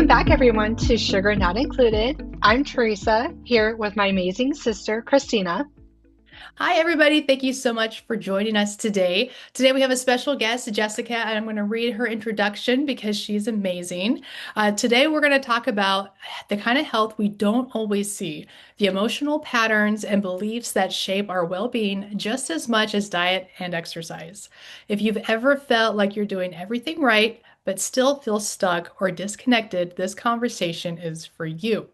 Welcome back, everyone, to Sugar Not Included. I'm Teresa here with my amazing sister, Christina. Hi, everybody. Thank you so much for joining us today. Today, we have a special guest, Jessica, and I'm going to read her introduction because she's amazing. Today, we're going to talk about the kind of health we don't always see, the emotional patterns and beliefs that shape our well-being just as much as diet and exercise. If you've ever felt like you're doing everything right, but still feel stuck or disconnected, this conversation is for you.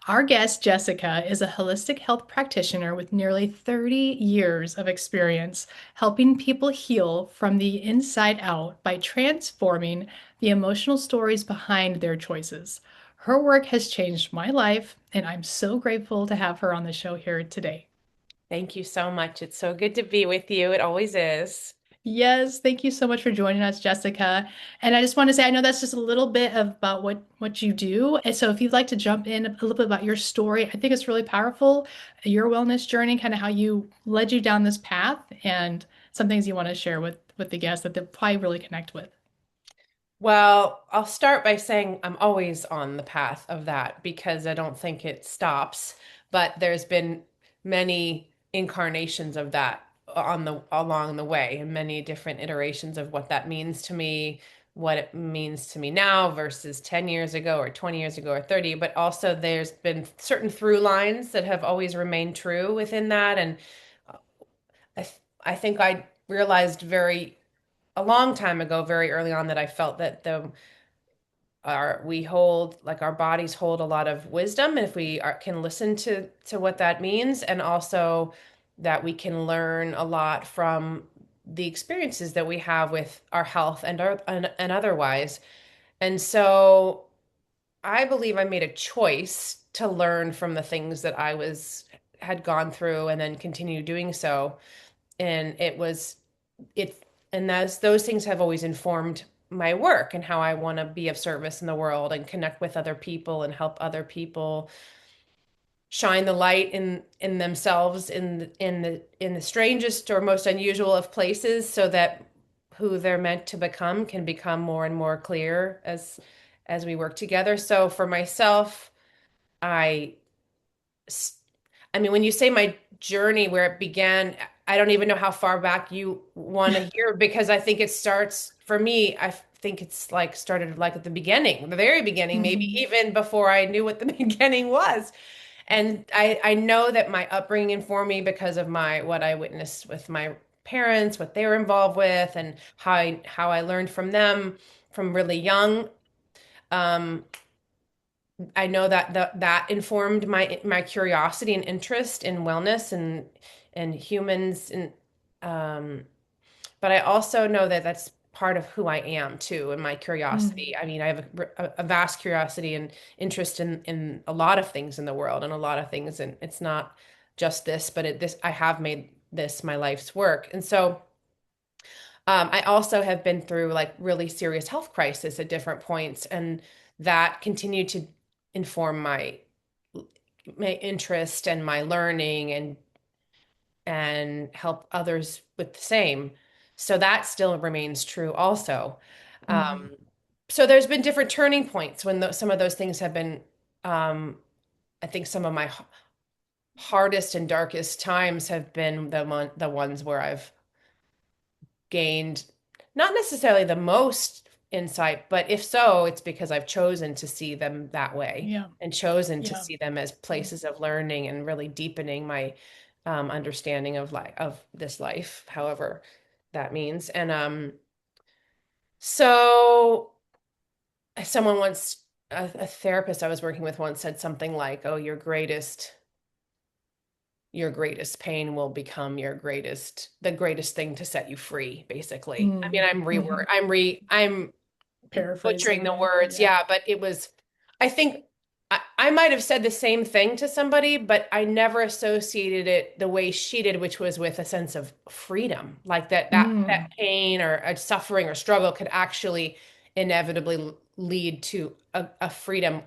Our guest, Jessica, is a holistic health practitioner with nearly 30 years of experience helping people heal from the inside out by transforming the emotional stories behind their choices. Her work has changed my life, and I'm so grateful to have her on the show here today. Thank you so much. It's so good to be with you. It always is. Yes, thank you so much for joining us, Jessica. And I just want to say, I know that's just a little bit about what you do. And so if you'd like to jump in a little bit about your story, I think it's really powerful, your wellness journey, kind of how you led you down this path and some things you want to share with the guests that they'll probably really connect with. Well, I'll start by saying I'm always on the path of that because I don't think it stops, but there's been many incarnations of that on the along the way and many different iterations of what that means to me, what it means to me now versus 10 years ago or 20 years ago or 30, but also there's been certain through lines that have always remained true within that. And I think I realized very a long time ago, very early on, that I felt that the our we hold like our bodies hold a lot of wisdom, and if we can listen to what that means, and also that we can learn a lot from the experiences that we have with our health and otherwise. And so I believe I made a choice to learn from the things that I was had gone through and then continue doing so. And it and those things have always informed my work and how I want to be of service in the world and connect with other people and help other people shine the light in themselves in the strangest or most unusual of places, so that who they're meant to become can become more and more clear as we work together. So for myself, I I mean, when you say my journey, where it began, I don't even know how far back you want to hear, because I think it starts for me. I think it's like started like at the beginning, the very beginning, maybe Mhm. even before I knew what the beginning was. And I know that my upbringing informed me because of my what I witnessed with my parents, what they were involved with, and how I learned from them from really young. Um, I know that that informed my curiosity and interest in wellness and humans, and um but I also know that that's part of who I am too, and my curiosity. Mm. I mean, I have a vast curiosity and interest in a lot of things in the world and a lot of things, and it's not just this, but this I have made this my life's work. And so I also have been through like really serious health crisis at different points, and that continued to inform my interest and my learning and help others with the same. So that still remains true also. Mm. Um, so there's been different turning points when some of those things have been. Um, I think some of my hardest and darkest times have been the ones where I've gained not necessarily the most insight, but if so, it's because I've chosen to see them that way Yeah. and chosen to Yeah. see them as places of learning and really deepening my understanding of life, of this life, however that means. And so someone once, a therapist I was working with once said something like, "Oh, your greatest pain will become the greatest thing to set you free," basically. I mean, Mm. Mhm. I'm butchering Paraphrasing the it. words, Yeah. yeah, but it was, I think I might have said the same thing to somebody, but I never associated it the way she did, which was with a sense of freedom, like that Mm. pain or a suffering or struggle could actually inevitably lead to a freedom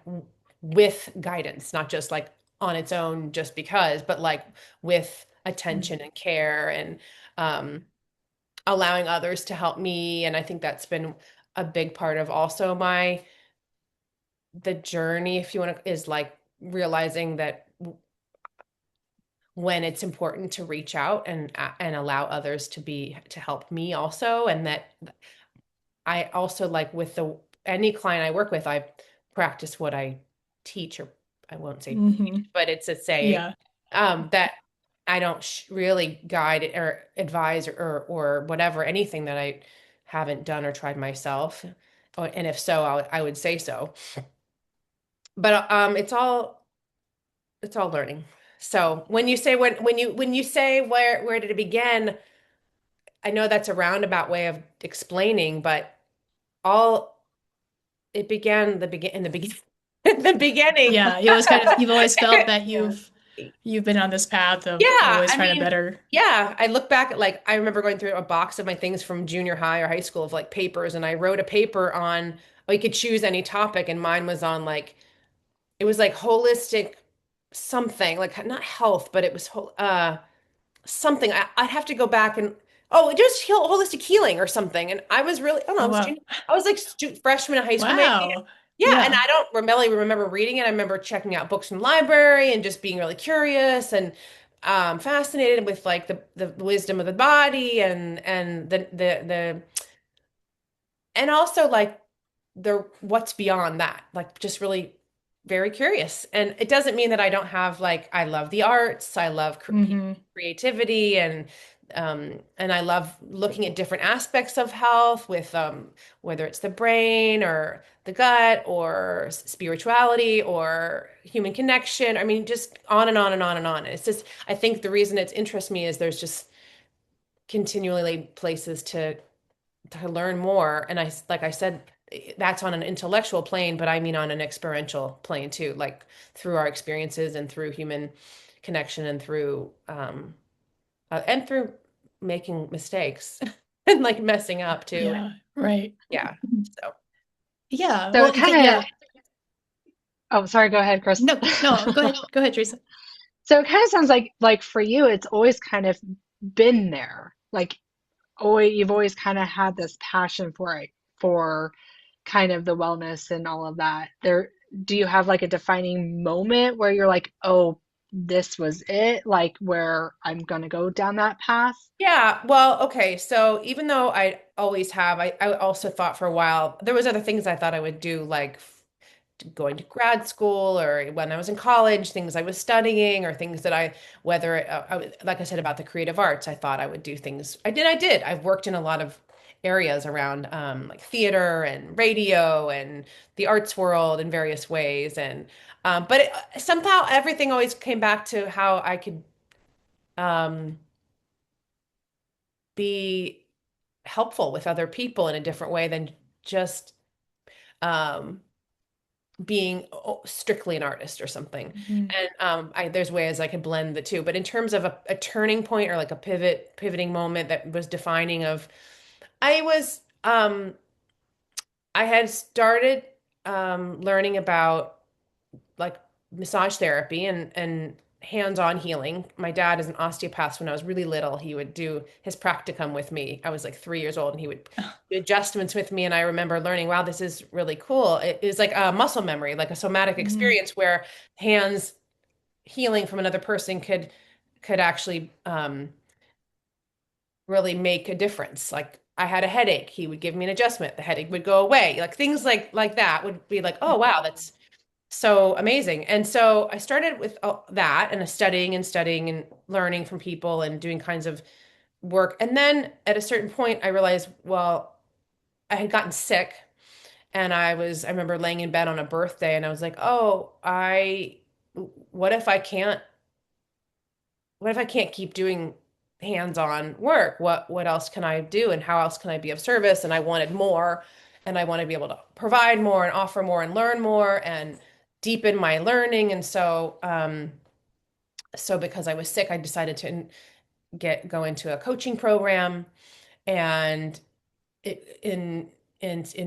with guidance, not just like on its own just because, but like with Mm. attention and care and um allowing others to help me. And I think that's been a big part of also my the journey, if you want to, is like realizing that when it's important to reach out and allow others to help me also, and that I also like with the any client I work with, I practice what I teach, or I won't say Hmm. preach, but it's a saying Yeah. that I don't really guide or advise or whatever anything that I haven't done or tried myself. And if so, I would say so. But it's all learning. So when you say when you say where did it begin, I know that's a roundabout way of explaining, but all it began in the begin in the beginning. Yeah. You always kind of, you've always felt that you've been on this path Yeah, of always I trying to mean, better. yeah, I look back at like I remember going through a box of my things from junior high or high school of like papers, and I wrote a paper on, oh, you could choose any topic, and mine was on like it was like holistic something, like not health, but it was something. I'd have to go back and just holistic healing or something. And I was really, I don't know, Oh, wow. I was like freshman in high school maybe. Wow. Yeah, and Yeah. I don't really remember reading it. I remember checking out books from the library and just being really curious and fascinated with like the wisdom of the body and the and also like the what's beyond that, like just really very curious. And it doesn't mean that I don't have like I love the arts, I love Hmm. creativity and I love looking at different aspects of health with whether it's the brain or the gut or spirituality or human connection. I mean, just on and on and on and on. It's just I think the reason it interests me is there's just continually places to learn more. And I, like I said, that's on an intellectual plane, but I mean on an experiential plane too, like through our experiences and through human connection and through making mistakes and like messing up too. Yeah. Right. Yeah. So Yeah. So Well, it kind of, yeah. oh, sorry, go ahead, Chris. No, no, go ahead. Go ahead, Teresa. So it kind of sounds like for you, it's always kind of been there. Like always, you've always kind of had this passion for it, for kind of the wellness and all of that. There, do you have like a defining moment where you're like, oh, this was it, like where I'm gonna go down that path? yeah, well, okay. So even though I always have, I also thought for a while there was other things I thought I would do, like going to grad school or when I was in college, things I was studying or things that whether like I said about the creative arts, I thought I would do things. I did. I've worked in a lot of areas around like theater and radio and the arts world in various ways. But somehow everything always came back to how I could um, be helpful with other people in a different way than just um, being strictly an artist or something. Mhm. And there's ways I could blend the two. But in terms of a turning point or like a pivoting moment that was defining of, I was, I had started learning about like massage therapy and hands-on healing. My dad is an osteopath. So when I was really little, he would do his practicum with me. I was like 3 years old and he would do adjustments with me. And I remember learning, wow, this is really cool. It is like a muscle memory, like a somatic Mhm. experience where hands healing from another person could actually really make a difference. Like I had a headache, he would give me an adjustment, the headache would go away. Like things like that would be like, oh wow, that's so amazing. And so I started with that and studying and learning from people and doing kinds of work. And then at a certain point, I realized, well, I had gotten sick and I remember laying in bed on a birthday and I was like, oh, what if I can't, what if I can't keep doing hands-on work? What else can I do and how else can I be of service? And I wanted more and I want to be able to provide more and offer more and learn more and deepen my learning. And so because I was sick, I decided to go into a coaching program and it, in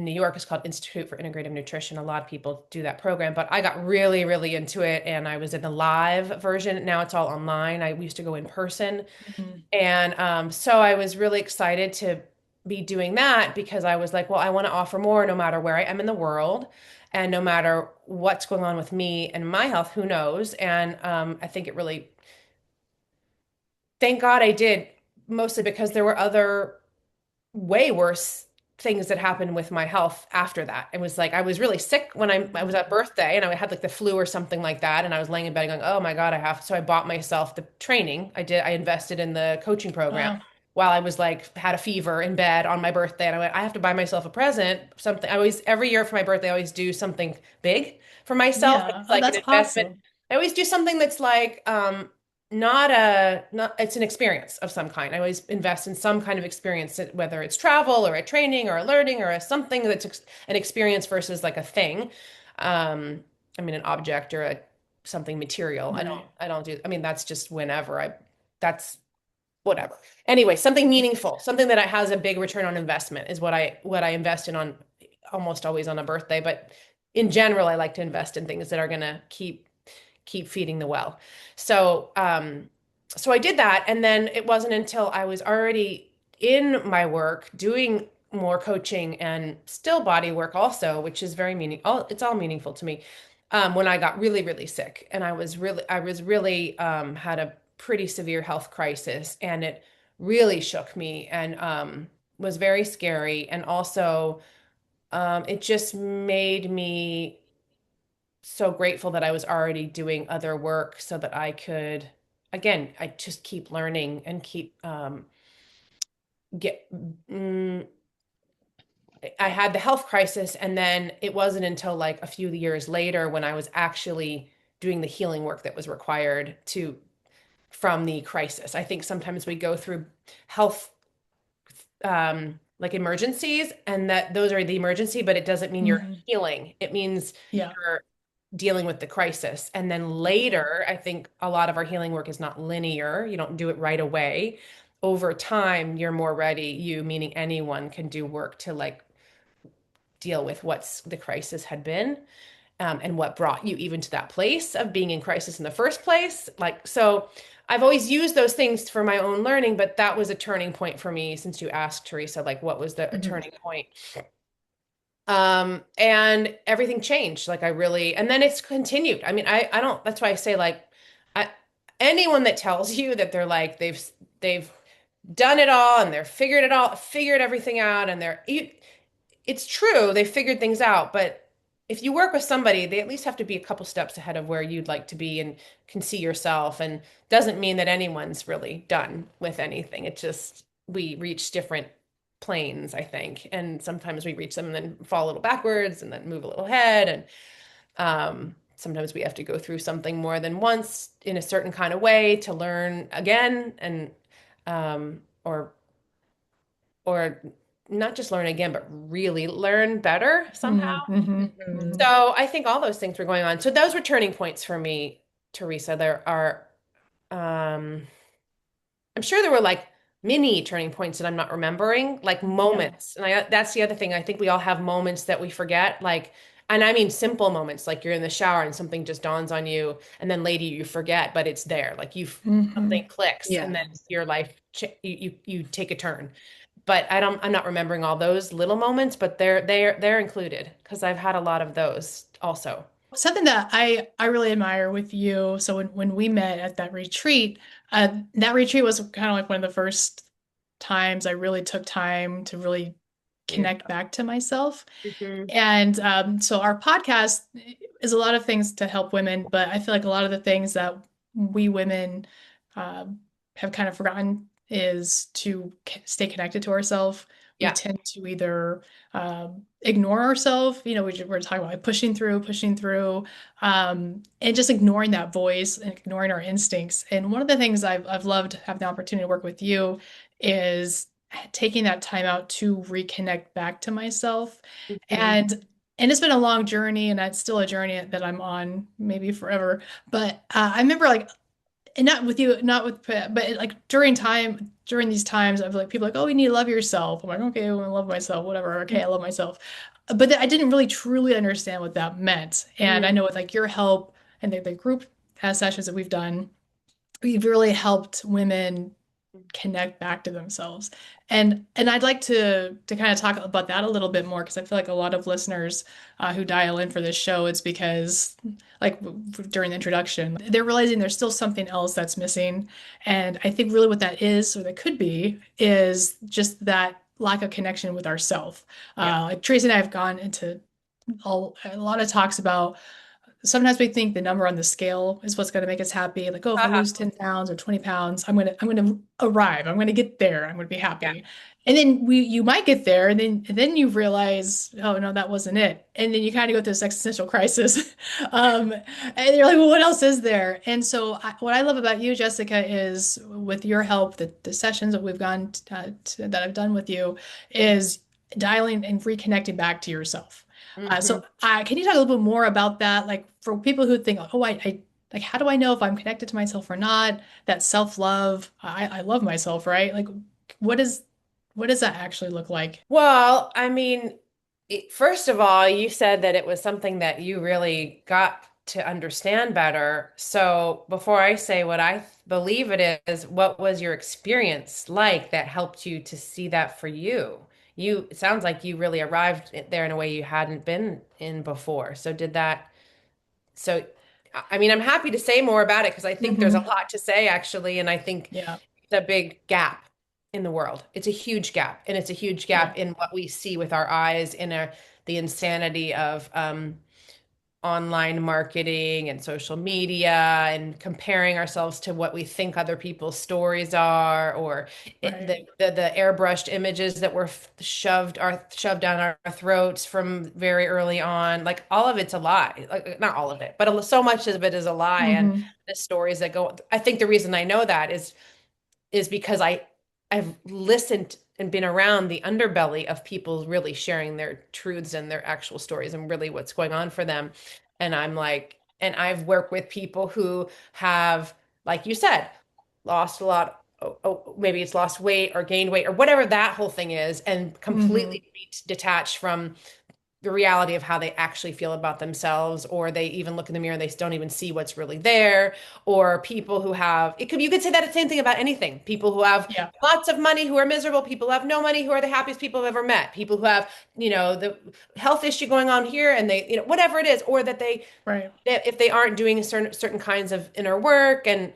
New York, it's called Institute for Integrative Nutrition. A lot of people do that program, but I got really, really into it, and I was in the live version. Now it's all online. I used to go in person, Mhm. and so I was really excited to be doing that because I was like, well, I want to offer more no matter where I am in the world and no matter what's going on with me and my health, who knows? And I think it really, thank God I did, mostly because there were other way worse things that happened with my health after that. It was like I was really sick when I was at birthday and I had like the flu or something like that. And I was laying in bed going, oh my God, I have. So I bought myself the training. I invested in the coaching program Wow. while I was like, had a fever in bed on my birthday. And I went, I have to buy myself a present, something. I always, every year for my birthday, I always do something big for myself. Yeah. It's Oh, like an that's investment. awesome. I always do something that's like, not it's an experience of some kind. I always invest in some kind of experience, whether it's travel or a training or a learning or a something that's an experience versus like a thing. I mean an object or a something material. Right. I don't do, I mean that's just whenever I that's whatever. Anyway, something meaningful, something that has a big return on investment is what I invest in on almost always on a birthday, but in general I like to invest in things that are going to keep feeding the well. So, so I did that. And then it wasn't until I was already in my work doing more coaching and still body work also, which is very it's all meaningful to me. When I got really, really sick and I was really, had a pretty severe health crisis and it really shook me and, was very scary. And also, it just made me so grateful that I was already doing other work so that I could, again, I just keep learning and keep get. Mm, I had the health crisis, and then it wasn't until like a few years later when I was actually doing the healing work that was required to from the crisis. I think sometimes we go through health like emergencies, and that those are the emergency, but it doesn't mean you're Hmm. healing. It means Yeah. you're dealing with the crisis. And then later, I think a lot of our healing work is not linear. You don't do it right away. Over time, you're more ready. You, meaning anyone, can do work to like deal with what's the crisis had been, and what brought you even to that place of being in crisis in the first place. Like, so I've always used those things for my own learning, but that was a turning point for me since you asked, Teresa, like, what was the a Mhm. turning point? And everything changed. Like I really, and then it's continued. I mean, I don't, that's why I say like, I, anyone that tells you that they're like, they've done it all and they're figured it all, figured everything out and it's true, they figured things out, but if you work with somebody, they at least have to be a couple steps ahead of where you'd like to be and can see yourself. And doesn't mean that anyone's really done with anything. It just we reach different planes, I think. And sometimes we reach them and then fall a little backwards and then move a little ahead. And sometimes we have to go through something more than once in a certain kind of way to learn again and or not just learn again, but really learn better somehow. Hmm. Mhm. So I think all those things were going on. So those were turning points for me, Teresa. There are, um, I'm sure there were like mini turning points that I'm not remembering, like Yeah. moments. And that's the other thing. I think we all have moments that we forget, like, and I mean simple moments, like you're in the shower and something just dawns on you, and then later you forget, but it's there. Like something Hmm. clicks, and then Yes. your life, you take a turn. But I'm not remembering all those little moments, but they're included because I've had a lot of those also. Something that I really admire with you. So when we met at that retreat was kind of like one of the first times I really took time to really connect back to myself. Mm-hmm. And so our podcast is a lot of things to help women, but I feel like a lot of the things that we women um, have kind of forgotten is to stay connected to ourselves. We Yeah. tend to either ignore ourselves, we're talking about like pushing through, and just ignoring that voice and ignoring our instincts. And one of the things I've loved having the opportunity to work with you is taking that time out to reconnect back to myself. Mm-hmm. And it's been a long journey, and it's still a journey that I'm on, maybe forever. But I remember like, and not with you, not with, but like during these times of like people like, oh, you need to love yourself. I'm like, okay, I love myself, whatever. Okay, I love myself. But I didn't really truly understand what that meant. And I Mm-hmm. know with like your help and the group sessions that we've done, we've really helped women connect back to themselves. And I'd like to kind of talk about that a little bit more because I feel like a lot of listeners who dial in for this show, it's because like during the introduction, they're realizing there's still something else that's missing. And I think really what that is, or that could be, is just that lack of connection with ourself. Yeah. Like Tracy and I have gone into a lot of talks about sometimes we think the number on the scale is what's going to make us happy. Like, oh, if I Uh-huh. lose 10 pounds or 20 pounds, I'm gonna arrive. I'm gonna get there. I'm gonna be Yeah. happy. And then you might get there, and then you realize, oh no, that wasn't it. And then you kind of go through this existential crisis. Um, and you're like, well, what else is there? And so what I love about you, Jessica, is with your help, the sessions that we've gone that I've done with you, is dialing and reconnecting back to yourself. Hmm. Can you talk a little bit more about that? Like for people who think, oh, like, how do I know if I'm connected to myself or not? That self-love, I love myself, right? Like, what is, what does that actually look like? Well, I mean, first of all, you said that it was something that you really got to understand better. So before I say what I believe it is, what was your experience like that helped you to see that for you? It sounds like you really arrived there in a way you hadn't been in before. So did that, so I mean, I'm happy to say more about it because I think there's a Hmm. lot to say actually, and I think Yeah, it's a big gap in the world. It's a huge gap, and it's a huge yeah, gap in what we see with our eyes in the insanity of online marketing and social media and comparing ourselves to what we think other people's stories are, or right. the airbrushed images that were shoved down our throats from very early on. Like all of it's a lie. Like not all of it, but so much of it is a lie. And Hmm. the stories that go, I think the reason I know that is because I've listened and been around the underbelly of people really sharing their truths and their actual stories and really what's going on for them. And I'm like, and I've worked with people who have, like you said, lost a lot. Maybe it's lost weight or gained weight or whatever that whole thing is, and Hmm. completely detached from the reality of how they actually feel about themselves, or they even look in the mirror and they don't even see what's really there, or people who have it could you could say that same thing about anything. People who have Yeah, lots of money who are miserable, people who have no money who are the happiest people I've ever met, people who have, the health issue going on here and they, whatever it is, or that they right. if they aren't doing certain kinds of inner work and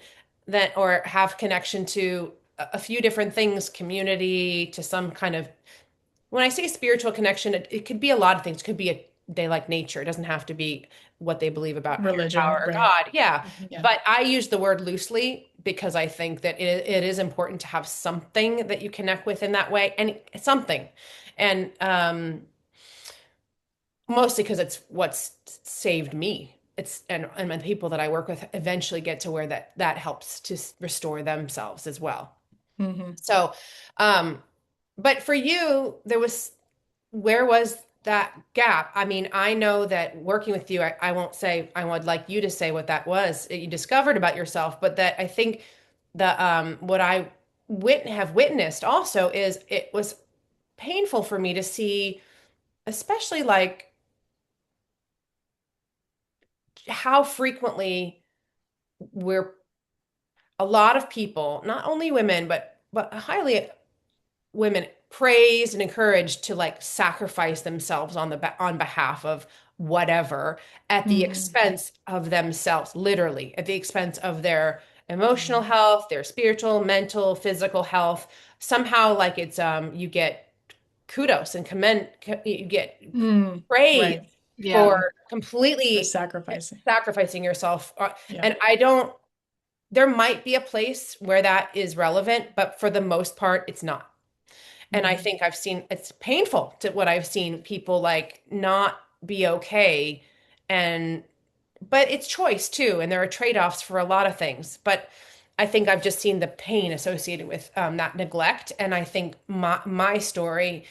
that or have connection to a few different things, community, to some kind of when I say spiritual connection, it could be a lot of things. It could be they like nature. It doesn't have to be what they believe about higher power Religion, or right. God. Yeah. Yeah. But I use the word loosely because I think that it is important to have something that you connect with in that way and something. And mostly because it's what's saved me. It's and the people that I work with eventually get to where that helps to restore themselves as well. Hmm. So, um, but for you, where was that gap? I mean, I know that working with you, I won't say, I would like you to say what that was that you discovered about yourself, but that I think what I have witnessed also is it was painful for me to see, especially like how frequently we're a lot of people, not only women, but highly women praised and encouraged to like sacrifice themselves on behalf of whatever at the Hmm. expense of themselves, literally at the expense of their emotional Hmm. health, their spiritual, mental, physical health. Somehow like it's you get kudos and you get Mm. praise Right. Yeah. for For completely sacrificing. sacrificing yourself. Yeah. And I don't there might be a place where that is relevant, but for the most part, it's not. And I Hmm. think I've seen it's painful to what I've seen people like not be okay. And, but it's choice too. And there are trade-offs for a lot of things. But I think I've just seen the pain associated with that neglect. And I think my story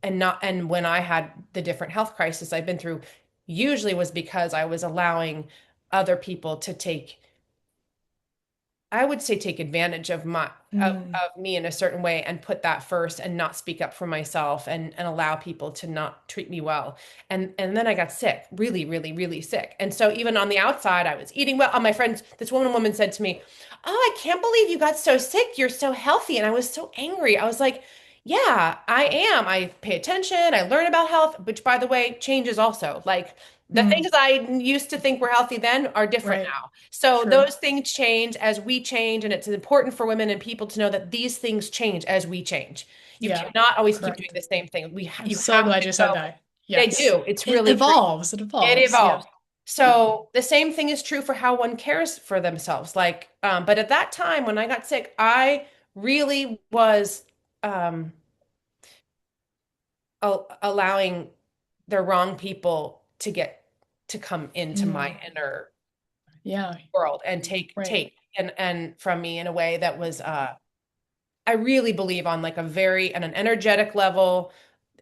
and when I had the different health crises I've been through usually was because I was allowing other people to take I would say take advantage of Mm, of me in a certain way and put that first and not speak up for myself and allow people to not treat me well. And then I got sick, really, really, really sick. And so even on the outside, I was eating well. My friends, this woman said to me, "Oh, I can't believe you got so sick. You're so healthy." And I was so angry. I was like, "Yeah, I am. I pay attention. I learn about health, which by the way, changes also. Like the mm, things I used to think were healthy then are different right. now. So True. those things change as we change, and it's important for women and people to know that these things change as we change. You Yeah, cannot always keep doing correct. the same thing. I'm You so have glad to you said go. that. They Yes. do. It's It really true. evolves. It It evolves. Yeah. evolves. So the same thing is true for how one cares for themselves. Like, but at that time when I got sick, I really was um, allowing the wrong people to come into my Mm, inner yeah. world and Right. take and from me in a way that was I really believe on like a very on an energetic level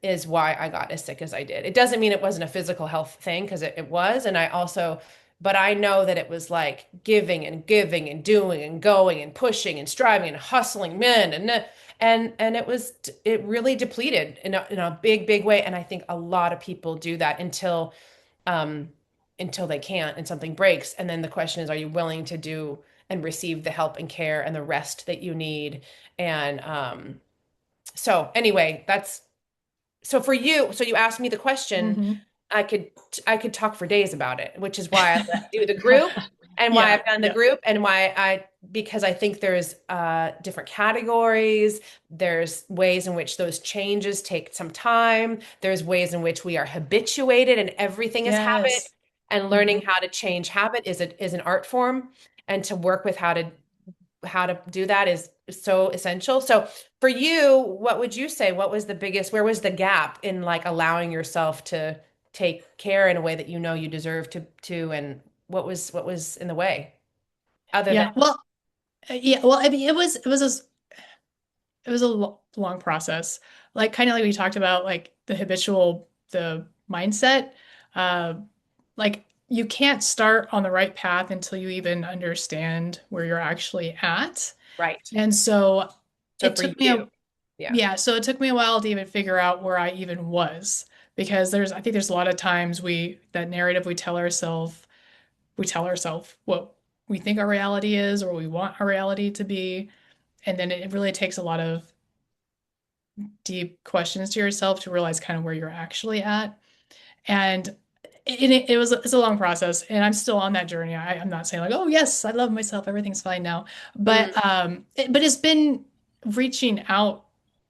is why I got as sick as I did. It doesn't mean it wasn't a physical health thing because it was. And I also, but I know that it was like giving and doing and going and pushing and striving and hustling men and it really depleted in a big, big way. And I think a lot of people do that um, until they can't and something breaks. And then the question is, are you willing to do and receive the help and care and the rest that you need? And so anyway, that's so for you, so you asked me the question, Hmm. I could I could talk for days about it, which is why I do the group and why Yeah. I've done the Yeah. group and why I because I think there's different categories, there's ways in which those changes take some time, there's ways in which we are habituated and everything is habit Yes. and learning Hmm. how to change habit is an art form and to work with how to do that is so essential. So for you, what would you say? What was the biggest, where was the gap in like allowing yourself to take care in a way that you know you deserve and what was in the way other than Yeah. Well, yeah. Well, I mean, it was a long process. Like kind of like we talked about, like the mindset. Uh, like you can't start on the right path until you even understand where you're actually at. right? And so So it for took me you, a yeah. yeah, so it took me a while to even figure out where I even was because I think there's a lot of times that narrative we tell ourselves what we think our reality is or what we want our reality to be. And then it really takes a lot of deep questions to yourself to realize kind of where you're actually at. And it's a long process, and I'm still on that journey. I'm not saying like, oh yes, I love myself, everything's fine now, but Mm, but it's been reaching out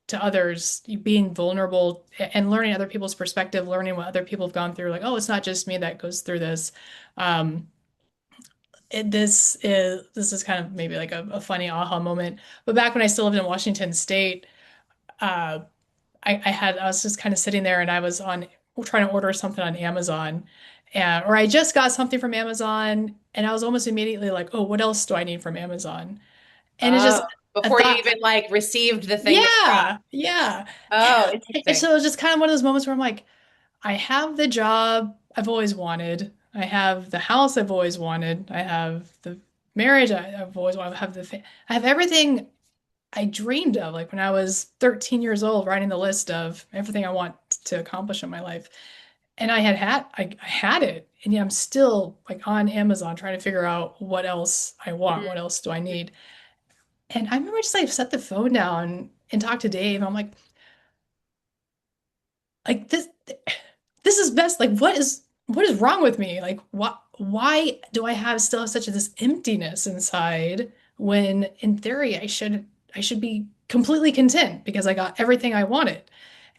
to others, being vulnerable, and learning other people's perspective, learning what other people have gone through. Like, oh, it's not just me that goes through this. Um, this is kind of maybe like a funny aha moment. But back when I still lived in Washington State, uh, I was just kind of sitting there and I was on trying to order something on Amazon, or I just got something from Amazon and I was almost immediately like, oh, what else do I need from Amazon? And it's oh, just a before you thought, even like received the thing that you got. yeah, yeah. Oh, And interesting. so it was just kind of one of those moments where I'm like, I have the job I've always wanted. I have the house I've always wanted. I have the marriage I've always wanted. I have everything I dreamed of, like when I was 13 years old, writing the list of everything I want to accomplish in my life. And I had it. And yet I'm still like on Amazon trying to figure out what else I want, what Mhm. else do I need. And I remember just like set the phone down and talked to Dave. And I'm like this is best. Like what is wrong with me? Like why do I still have such this emptiness inside when in theory I should be completely content because I got everything I wanted.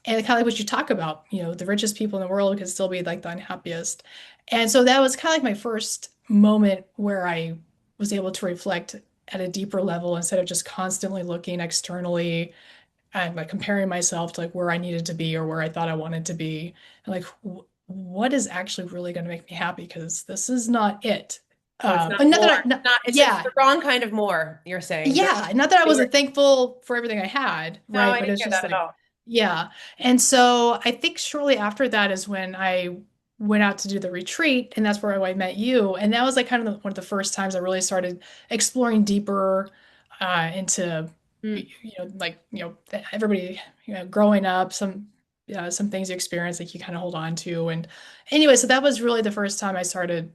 And kind of like what you talk about, the richest people in the world can still be like the unhappiest. And so that was kind of like my first moment where I was able to reflect at a deeper level instead of just constantly looking externally and like comparing myself to like where I needed to be or where I thought I wanted to be. And like, what is actually really going to make me happy? Because this is not it. Oh, it's not And not that more. I, not, It's yeah, the wrong kind of more, you're saying. yeah, not that I You're, wasn't thankful for everything I had, no, right? I But didn't it's hear just that at like, all. yeah. And so I think shortly after that is when I went out to do the retreat, and that's where I met you. And that was like kind of one of the first times I really started exploring deeper into, Mm. like, everybody, growing up, some things you experience like you kind of hold on to. And anyway, so that was really the first time I started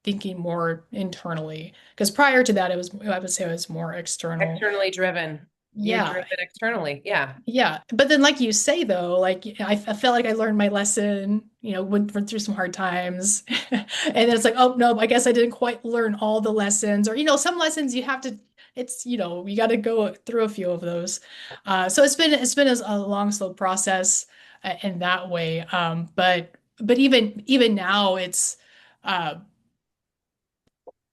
thinking more internally. Because prior to that, I would say it was more external. Externally driven. You're Yeah. driven externally. Yeah. Yeah, but then like you say though, like I felt like I learned my lesson, went through some hard times. And then it's like, oh no, I guess I didn't quite learn all the lessons, or some lessons you have to, you got to go through a few of those. So it's been a long, slow process in that way. But even now uh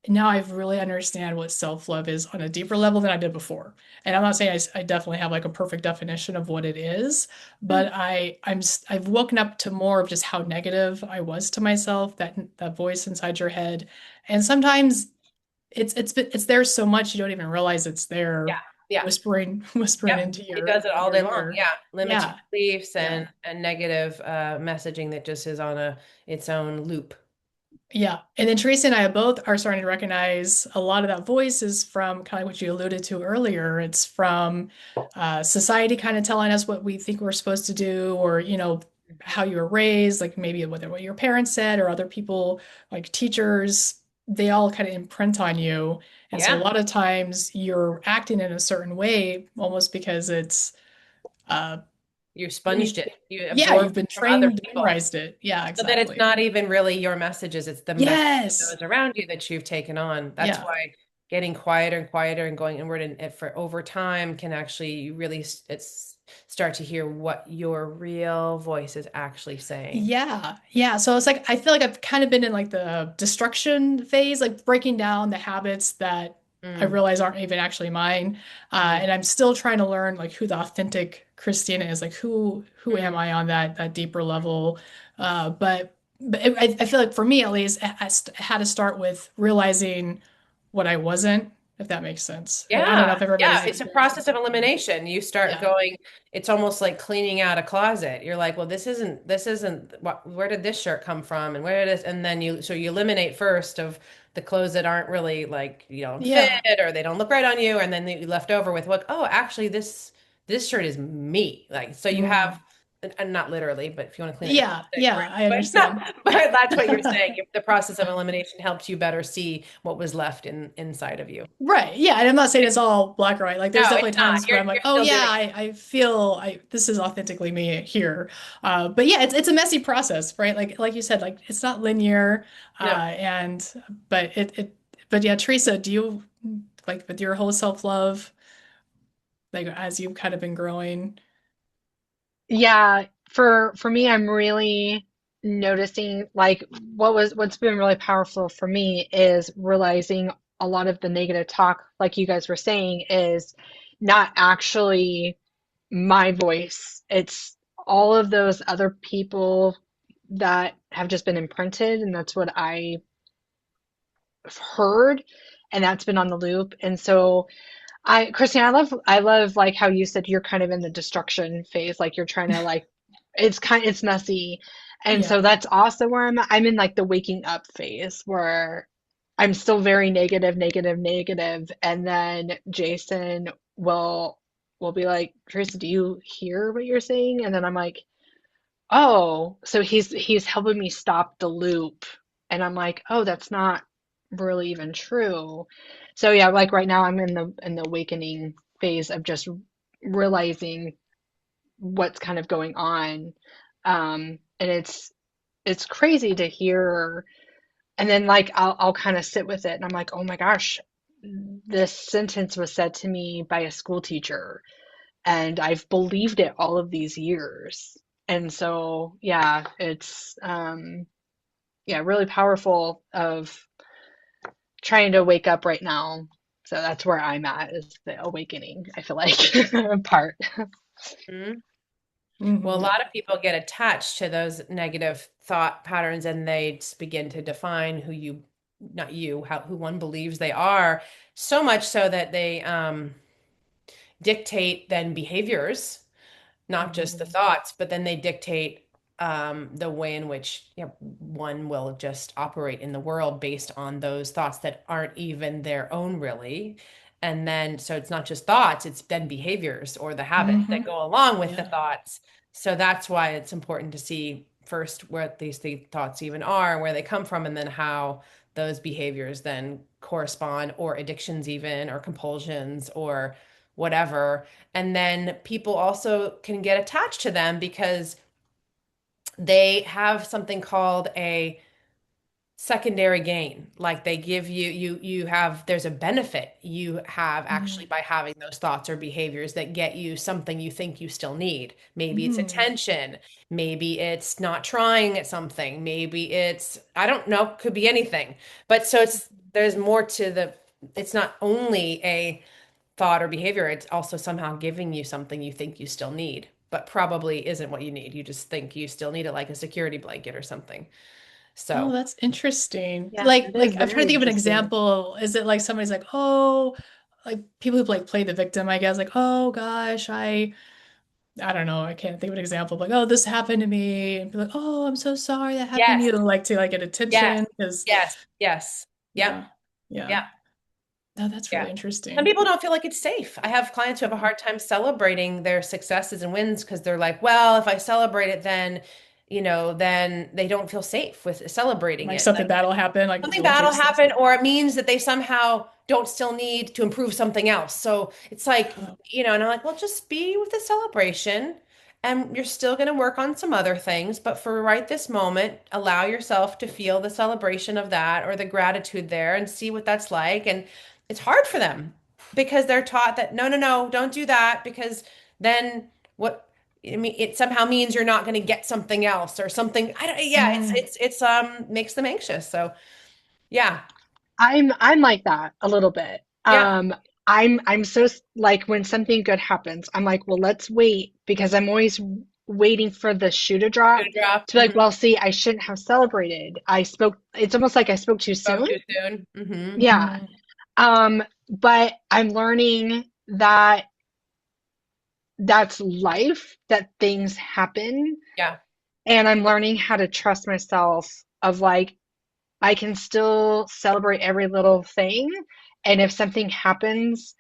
now I've really understand what self-love is on a deeper level than I did before. And I'm not saying I definitely have like a perfect definition of what it is, Mm. but I've woken up to more of just how negative I was to myself, that voice inside your head. And sometimes it's there so much you don't even realize it's Yeah. there, Yeah. whispering Yep. into It does it all your day long. ear. Yeah. Limiting Yeah. beliefs Yeah. and negative messaging that just is on its own loop. Yeah. And then Teresa and I both are starting to recognize a lot of that voice is from kind of what you alluded to earlier. It's from society kind of telling us what we think we're supposed to do, or, how you were raised, like maybe whether what your parents said or other people, like teachers, they all kind of imprint on you. And so a Yeah. lot of times you're acting in a certain way almost because it's, uh, You sponged it. You yeah, you've absorbed been it from other trained, people. memorized it. Yeah, So that it's exactly. not even really your messages, it's the message of Yes. those around you that you've taken on. That's Yeah. why getting quieter and quieter and going inward and for over time can actually really it's start to hear what your real voice is actually saying. Yeah, yeah. So it's like I feel like I've kind of been in like the destruction phase, like breaking down the habits that I Mm, realize aren't even actually mine. mm, And I'm still trying to learn like who the authentic Christina is, like who am mm. I on that deeper level. But I feel like for me at least, I had to start with realizing what I wasn't, if that makes sense. I don't know Yeah, if yeah, everybody's it's a experienced the process of same thing. elimination. You start Yeah, going, it's almost like cleaning out a closet. You're like, well, this isn't what, where did this shirt come from? And where did this, and then so you eliminate first of the clothes that aren't really like, you don't fit yeah, or they don't look right on you. And then you left over with what, oh, actually this shirt is me. Like, so you have, mm. and not literally, but if you want to clean out your Yeah, closet, yeah. great. I But no, understand. but that's what you're saying. The process of elimination helps you better see what was left inside of you. Right. Yeah. And I'm not saying it's all black or white. Like there's No, definitely it's not. times where You're I'm like, you're oh still yeah, doing I feel this is authentically me here. But yeah, it's a messy process, right? Like you said, like it's not linear. it. No. And but but yeah, Teresa, do you like with your whole self-love, like as you've kind of been growing? Yeah, for me, I'm really noticing like what's been really powerful for me is realizing a lot of the negative talk, like you guys were saying, is not actually my voice. It's all of those other people that have just been imprinted, and that's what I've heard, and that's been on the loop. And so Christine, I love like how you said you're kind of in the destruction phase, like you're trying to like it's messy. And so Yeah. that's also where I'm in like the waking up phase where I'm still very negative, negative, negative. And then Jason will be like, Teresa, do you hear what you're saying? And then I'm like, oh, so he's helping me stop the loop. And I'm like, oh, that's not really even true. So yeah, like right now I'm in the awakening phase of just realizing what's kind of going on. And it's crazy to hear, and then like I'll kind of sit with it and I'm like, oh my gosh, this sentence was said to me by a school teacher and I've believed it all of these years. And so, yeah, it's yeah, really powerful of trying to wake up right now. So that's where I'm at is the awakening, I feel like part. Mhm. Well, a Hmm. lot of people get attached to those negative thought patterns and they begin to define who you, not you, who one believes they are, so much so that they dictate then behaviors, not just the Hmm. thoughts, but then they dictate. the way in which one will just operate in the world based on those thoughts that aren't even their own, really. And then, so it's not just thoughts, it's then behaviors or the habits that Hmm. go along with the Yeah. thoughts. So that's why it's important to see first what these thoughts even are, where they come from, and then how those behaviors then correspond, or addictions, even, or compulsions, or whatever. And then people also can get attached to them because they have something called a secondary gain. Like they give you have, there's a benefit you have actually by having those thoughts or behaviors that get you something you think you still need. Maybe it's Mm-hmm. attention, maybe it's not trying at something, maybe it's, I don't know, could be anything. But so it's, there's more to the, it's not only a thought or behavior, it's also somehow giving you something you think you still need, but probably isn't what you need. You just think you still need it, like a security blanket or something. Oh, So, that's interesting. Yeah, it is Like I'm trying to very think of an interesting. example. Is it like somebody's like, oh, like people who like play the victim, I guess, like, oh gosh, I don't know, I can't think of an example, like, oh, this happened to me, and be like, oh, I'm so sorry that happened to yes, you, like to like get yes, attention, because yes, yes. Yep, yeah, yeah. yep, No, that's yeah. really Some interesting. people don't feel like it's safe. I have clients who have a hard time celebrating their successes and wins because they're like, well, if I celebrate it, then, then they don't feel safe with celebrating Like it. something bad will happen, like Something you'll bad will jinx happen, something. or it means that they somehow don't still need to improve something else. So it's like, Oh, and I'm like, well, just be with the celebration, and you're still going to work on some other things. But for right this moment, allow yourself to feel the celebration of that or the gratitude there and see what that's like. And it's hard for them because they're taught that no, no, no, don't do that because then what? I mean, it somehow means you're not going to get something else or something. I don't, yeah, mm, it's makes them anxious. So yeah. I'm like that a little bit. Yeah. I'm so like when something good happens, I'm like, well, let's wait because I'm always waiting for the shoe to drop Good drop. to be like, well, see, I shouldn't have celebrated. I spoke, it's almost like I spoke too Spoke soon. too soon. Yeah. mhm, But I'm learning that that's life, that things happen, Yeah. and I'm learning how to trust myself of like I can still celebrate every little thing. And if something happens,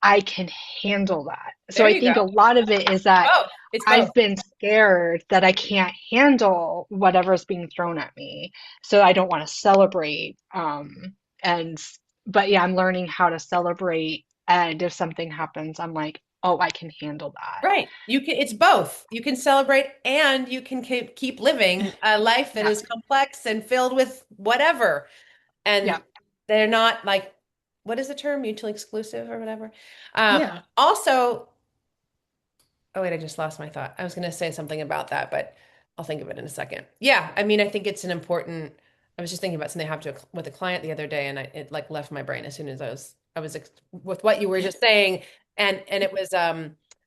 I can handle that. So There I you go. think a lot of it is that Both. It's both. I've been scared that I can't handle whatever's being thrown at me. So I don't want to celebrate. And, but yeah, I'm learning how to celebrate. And if something happens, I'm like, oh, I can handle that. Right. You can, it's both. You can celebrate and you can keep living a life that Yeah. is complex and filled with whatever. Yeah. And they're not like, what is the term? Mutually exclusive or whatever. yeah. Also, oh wait, I just lost my thought. I was going to say something about that, but I'll think of it in a second. Yeah, I mean, I think it's an important. I was just thinking about something I happened with a client the other day, and it like left my brain as soon as I was with what you were just saying, and it was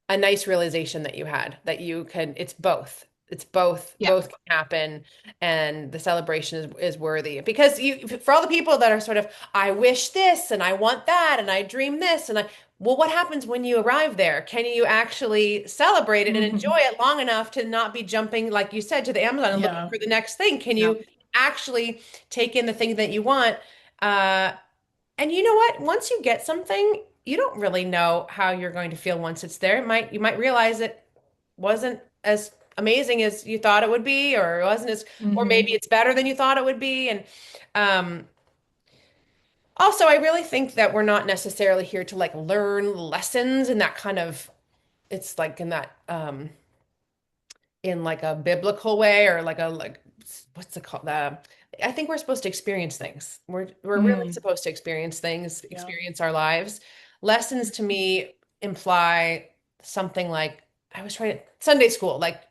a nice realization that you had that you can. It's both. It's both. Yeah. Both can happen, and the celebration is worthy because you for all the people that are sort of I wish this and I want that and I dream this and I well, what happens when you arrive there? Can you actually celebrate it and enjoy Mhm, it long enough to not be jumping, like you said, to the Amazon and looking yeah. for the next thing? Can Yeah. you actually take in the thing that you want? Uh, and you know what? Once you get something, you don't really know how you're going to feel once it's there. You might realize it wasn't as amazing as you thought it would be, or it wasn't as, or Hmm. maybe it's better than you thought it would be. And um, also, I really think that we're not necessarily here to like learn lessons in that kind of it's like in that in like a biblical way or like a like what's it called I think we're supposed to experience things. We're really Mm, supposed to experience things, yeah. experience our lives. Lessons to me imply something like I was trying to Sunday school, like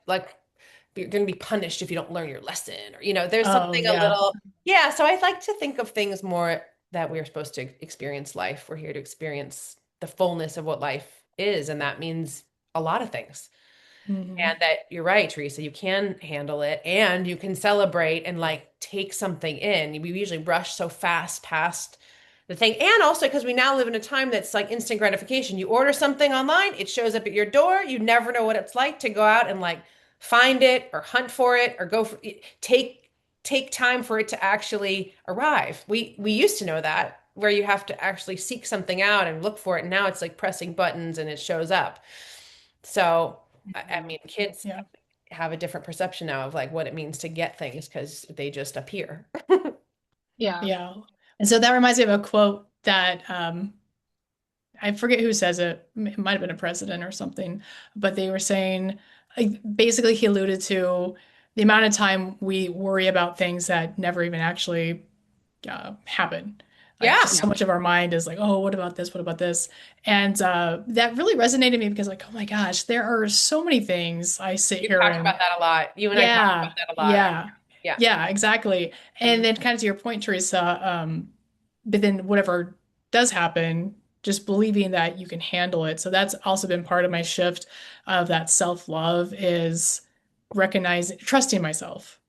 you're going to be punished if you don't learn your lesson, or there's Oh, something a yeah. little, yeah. So I like to think of things more that we're supposed to experience life. We're here to experience the fullness of what life is, and that means a lot of things. Hmm. And that you're right, Teresa, you can handle it and you can celebrate and like take something in. We usually rush so fast past the thing. And also because we now live in a time that's like instant gratification. You order something online, it shows up at your door. You never know what it's like to go out and like find it or hunt for it or take time for it to actually arrive. We used to know that where you have to actually seek something out and look for it. And now it's like pressing buttons and it shows up. So, I Mhm. mean, kids Yeah. have a different perception now of like what it means to get things because they just appear. Yeah. Yeah. And so that reminds me of a quote that I forget who says it. It might have been a president or something, but they were saying, like, basically, he alluded to the amount of time we worry about things that never even actually happen. Like, Yeah. just Yeah. so much of our mind is like, oh, what about this? What about this? And that really resonated with me because, like, oh my gosh, there are so many things I sit We've here talked about and that a lot. You and I talked yeah, about that a lot. yeah, Yeah. yeah, exactly. And Mhm. then kind of to your point, Teresa, but then whatever does happen, just believing that you can handle it. So that's also been part of my shift of that self-love is recognizing, trusting myself.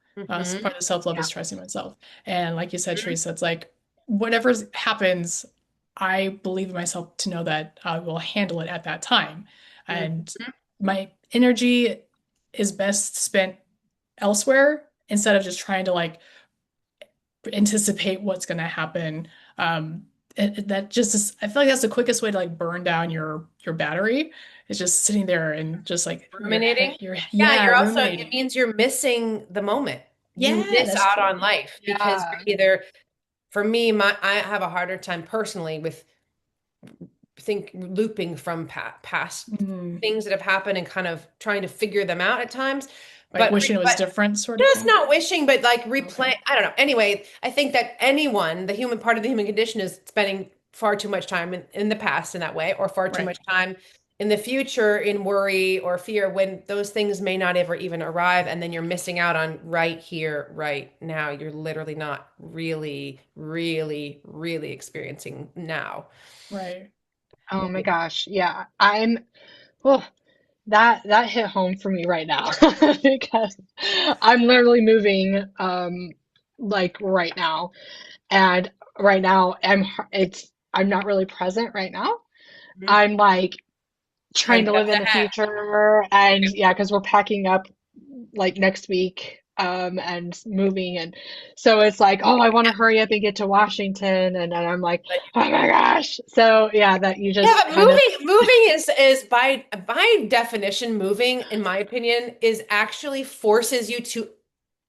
So Mhm. part of the self-love Yeah. is trusting myself. And like you said, Mhm. Teresa, it's like whatever happens, I believe in myself to know that I will handle it at that time. And Mhm. my energy is best spent elsewhere instead of just trying to like anticipate what's going to happen. That just is, I feel like that's the quickest way to like burn down your battery. It's just sitting there and just like your Ruminating. head, your Yeah, yeah, you're also, it ruminating. means you're missing the moment. You Yeah, miss that's out true. on life because Yeah. you're either, for me, I have a harder time personally with think looping from past Mm, things that have happened and kind of trying to figure them out at times. like wishing it was But different, sort of just thing. not wishing, but like Okay, replay. I don't know. Anyway, I think that anyone, the human part of the human condition is spending far too much time in the past in that way, or far too right, much time in the future in worry or fear when those things may not ever even arrive. And then you're missing out on right here, right now. You're literally not really, really, really experiencing now. right. Oh my gosh. Yeah. Oh, that hit home for me right now because I'm literally moving like right now. And right now I'm not really present right now. Mhm. I'm like Trying trying to to jump live in the ahead. future and yeah, because we're packing up like next week and moving and so it's like, oh, I want to hurry up and get to Washington and I'm like, oh my gosh. So yeah, that you Yeah, just but kind of moving is by definition, moving, in my opinion, is actually forces you to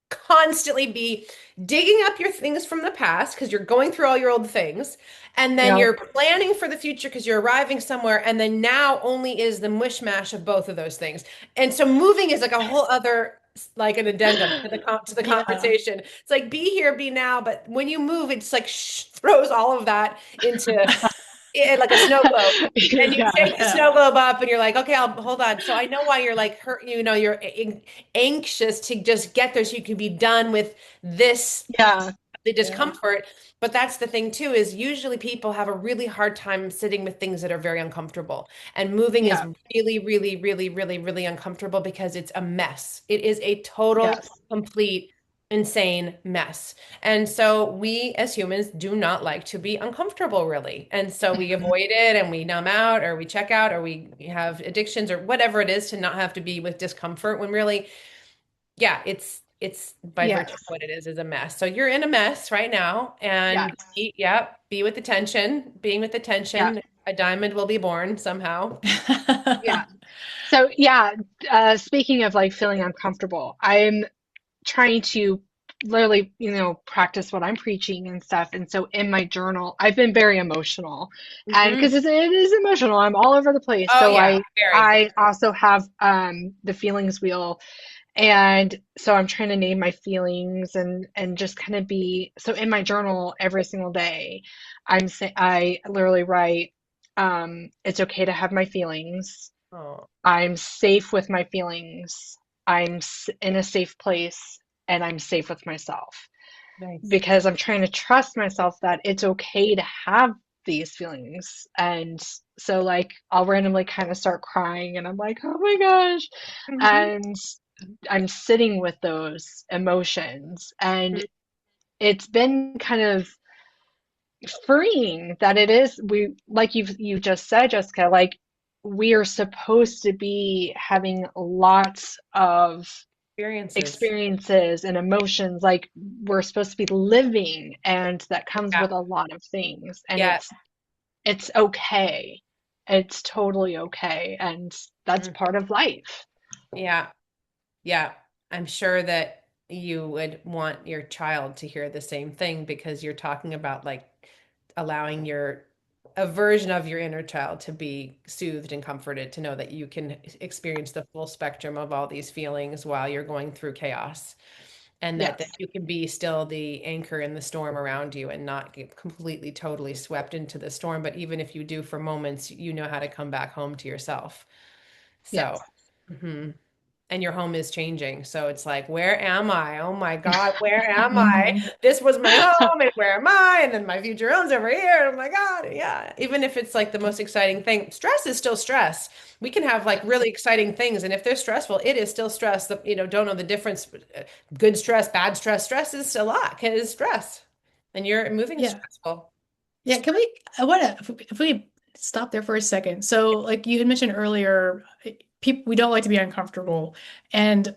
constantly be digging up your things from the past because you're going through all your old things, and then yeah, you're planning for the future because you're arriving somewhere, and then now only is the mishmash of both of those things. And so moving is like a whole other like an addendum to the Yeah, conversation. It's like be here, be now, but when you move, it's like throws all of that into like a snow globe. And you yeah, shake the yeah, snow globe up and you're like, okay, I'll hold on. So I know why you're like hurt, you're anxious to just get there so you can be done with this, yeah, the yeah, discomfort. But that's the thing too, is usually people have a really hard time sitting with things that are very uncomfortable. And moving is yeah, really, really, really, really, really uncomfortable because it's a mess. It is a total, yes, complete, insane mess. And so we as humans do not like to be uncomfortable, really. And so we mhm, avoid it and we numb out or we check out or we have addictions or whatever it is to not have to be with discomfort when really, yeah, it's by virtue of yes, what it is a mess. So you're in a mess right now yes, and yeah, be with the tension. Being with the yeah, tension, a diamond will be born somehow. yeah. So yeah, speaking of like feeling uncomfortable, I'm trying to literally, practice what I'm preaching and stuff. And so in my journal, I've been very emotional, and Hmm. because it is emotional, I'm all over the place. Oh So yeah, I very. I also have the feelings wheel, and so I'm trying to name my feelings and just kind of be so in my journal every single day. I literally write, it's okay to have my feelings. Oh, I'm safe with my feelings. In a safe place and I'm safe with myself nice. because I'm trying to trust myself that it's okay to have these feelings. And so, like, I'll randomly kind of start crying and I'm like, oh my gosh. Hmm. And I'm sitting with those emotions. And it's been kind of freeing that it is, like you just said, Jessica, like, we are supposed to be having lots of Experiences. experiences and emotions, like we're supposed to be living, and that comes Yeah. with a lot of things, and Yeah. it's okay. It's totally okay, and that's Mm. part of life. Yeah. Yeah. I'm sure that you would want your child to hear the same thing because you're talking about like allowing your a version of your inner child to be soothed and comforted, to know that you can experience the full spectrum of all these feelings while you're going through chaos, and that Yes. you can be still the anchor in the storm around you and not get completely totally swept into the storm. But even if you do for moments, you know how to come back home to yourself. So, Yes. mhm. And your home is changing. So it's like, where am I? Oh my God, where am I? Mhm. This was my home, and where am I? And then my future home's over here. Oh my God. Yeah. Even if it's like the most exciting thing, stress is still stress. We can have like Yes. really exciting things. And if they're stressful, it is still stress. Don't know the difference. Good stress, bad stress. Stress is a lot. It is stress. And you're moving is Yeah. stressful. Yeah, can we, I want to, if we stop there for a second. So, like you had mentioned earlier, people, we don't like to be uncomfortable, and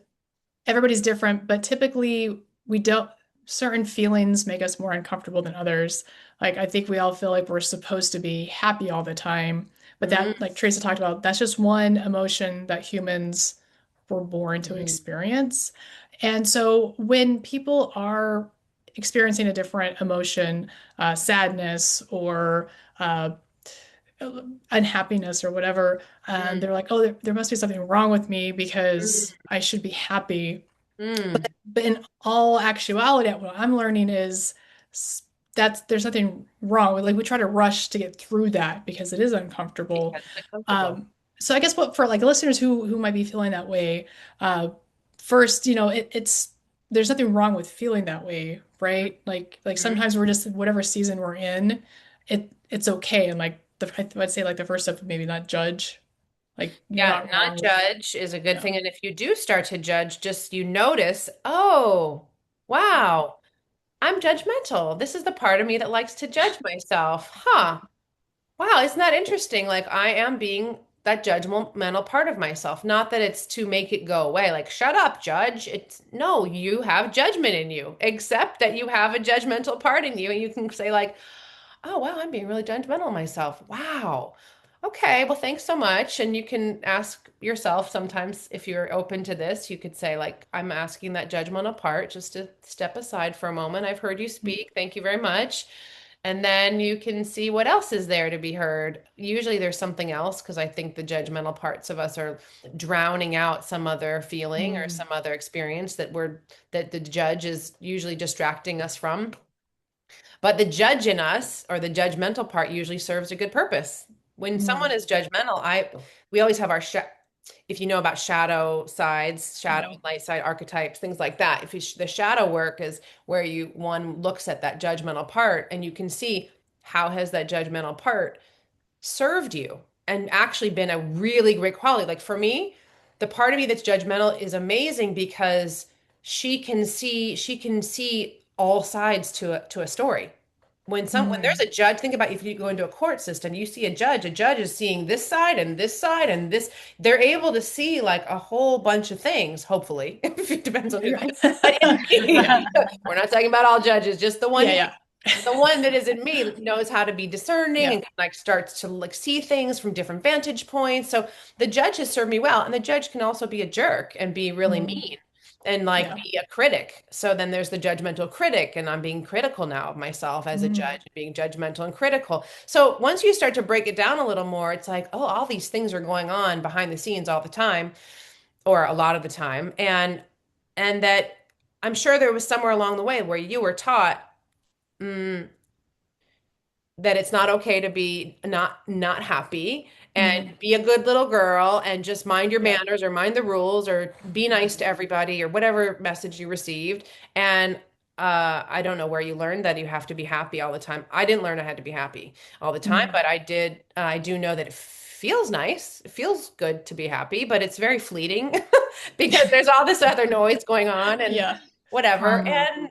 everybody's different, but typically we don't, certain feelings make us more uncomfortable than others. Like, I think we all feel like we're supposed to be happy all the time, but Mm, that, like Teresa talked about, that's just one emotion that humans were born to mhm, experience. And so when people are experiencing a different emotion, sadness or uh, unhappiness or whatever, and mm, they're like, oh, there must be something wrong with me because mm, I should be happy. mm. But in all actuality, what I'm learning is that's there's nothing wrong. Like we try to rush to get through that because it is uncomfortable. Because it's uncomfortable. So I guess what for like listeners who might be feeling that way, uh, first, it's there's nothing wrong with feeling that way, right? Like Mhm. sometimes we're just whatever season we're in, it's okay. And like I'd say like the first step, maybe not judge. Like you're Yeah, not not wrong. judge is a good Yeah. thing. And if you do start to judge, just you notice, oh, wow, I'm judgmental. This is the part of me that likes to judge myself. Huh. Wow, isn't that interesting? Like I am being that judgmental part of myself. Not that it's to make it go away. Like, shut up, judge. It's no, you have judgment in you. Accept that you have a judgmental part in you. And you can say, like, oh, wow, I'm being really judgmental of myself. Wow. Okay, well, thanks so much. And you can ask yourself sometimes if you're open to this, you could say, like, I'm asking that judgmental part just to step aside for a moment. I've heard you speak. Thank you very much. And then you can see what else is there to be heard. Usually there's something else because I think the judgmental parts of us are drowning out some other feeling or Mm, some other experience that the judge is usually distracting us from. But the judge in us, or the judgmental part, usually serves a good purpose. When someone mm, is judgmental, we always have our if you know about shadow sides, shadow and no. light side archetypes, things like that. If the shadow work is where one looks at that judgmental part and you can see how has that judgmental part served you and actually been a really great quality. Like for me, the part of me that's judgmental is amazing because she can see all sides to a story. When there's Mm, a judge, think about if you go into a court system, you see a judge is seeing this side and this side and this, they're able to see like a whole bunch of things, hopefully. It depends on who you're the right. but in me, we're not talking about all judges, just Yeah, yeah. the one that is in me knows how to be discerning Yeah. and like starts to like see things from different vantage points. So the judge has served me well, and the judge can also be a jerk and be really Mm, mean and like yeah. be a critic. So then there's the judgmental critic, and I'm being critical now of myself as a Mm, judge, being judgmental and critical. So once you start to break it down a little more, it's like, oh, all these things are going on behind the scenes all the time, or a lot of the time, and that I'm sure there was somewhere along the way where you were taught. Mm, that it's not okay to be not happy and mm, be a good little girl and just mind your yeah. manners or mind the rules or be nice to everybody or whatever message you received. And I don't know where you learned that you have to be happy all the time. I didn't learn I had to be happy all the time, Mm, but I did. I do know that it feels nice. It feels good to be happy, but it's very fleeting because there's all this other noise going on and yeah. whatever. Mm, And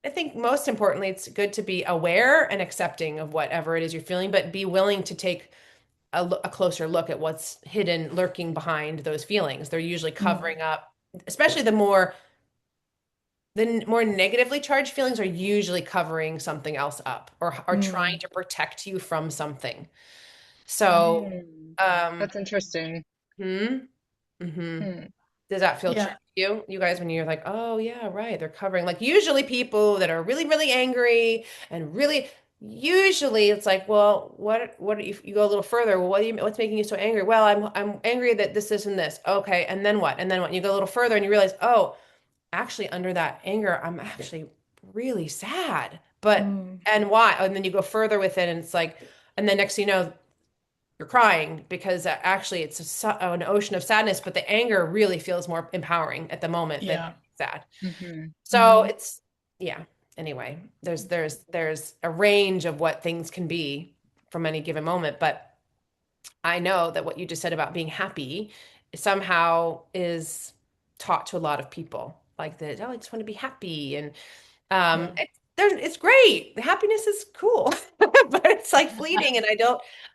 I think most importantly, it's good to be aware and accepting of whatever it is you're feeling, but be willing to take a closer look at what's hidden, lurking behind those feelings. They're usually Mm. covering up, especially the more negatively charged feelings are usually covering something else up or are trying Mm. to protect you from something. So, Mm. um, That's interesting. hmm, hmm. Hmm. Does that feel true Yeah. to you? You guys, when you're like, oh yeah, right, they're covering like usually people that are really, really angry and really usually it's like, well, what if you go a little further? Well, what's making you so angry? Well, I'm angry that this, and this. Okay, and then what? And then what? And you go a little further and you realize, oh, actually under that anger, I'm actually really sad. But Mm. and why? And then you go further with it and it's like, and then next thing you know, you're crying because actually it's an ocean of sadness, but the anger really feels more empowering at the moment than Yeah. sad. Hmm. So it's yeah. Anyway, there's a range of what things can be from any given moment, but I know that what you just said about being happy somehow is taught to a lot of people. Like that, oh, I just want to be happy, and Yeah. it's great. The happiness is cool, but it's like fleeting. And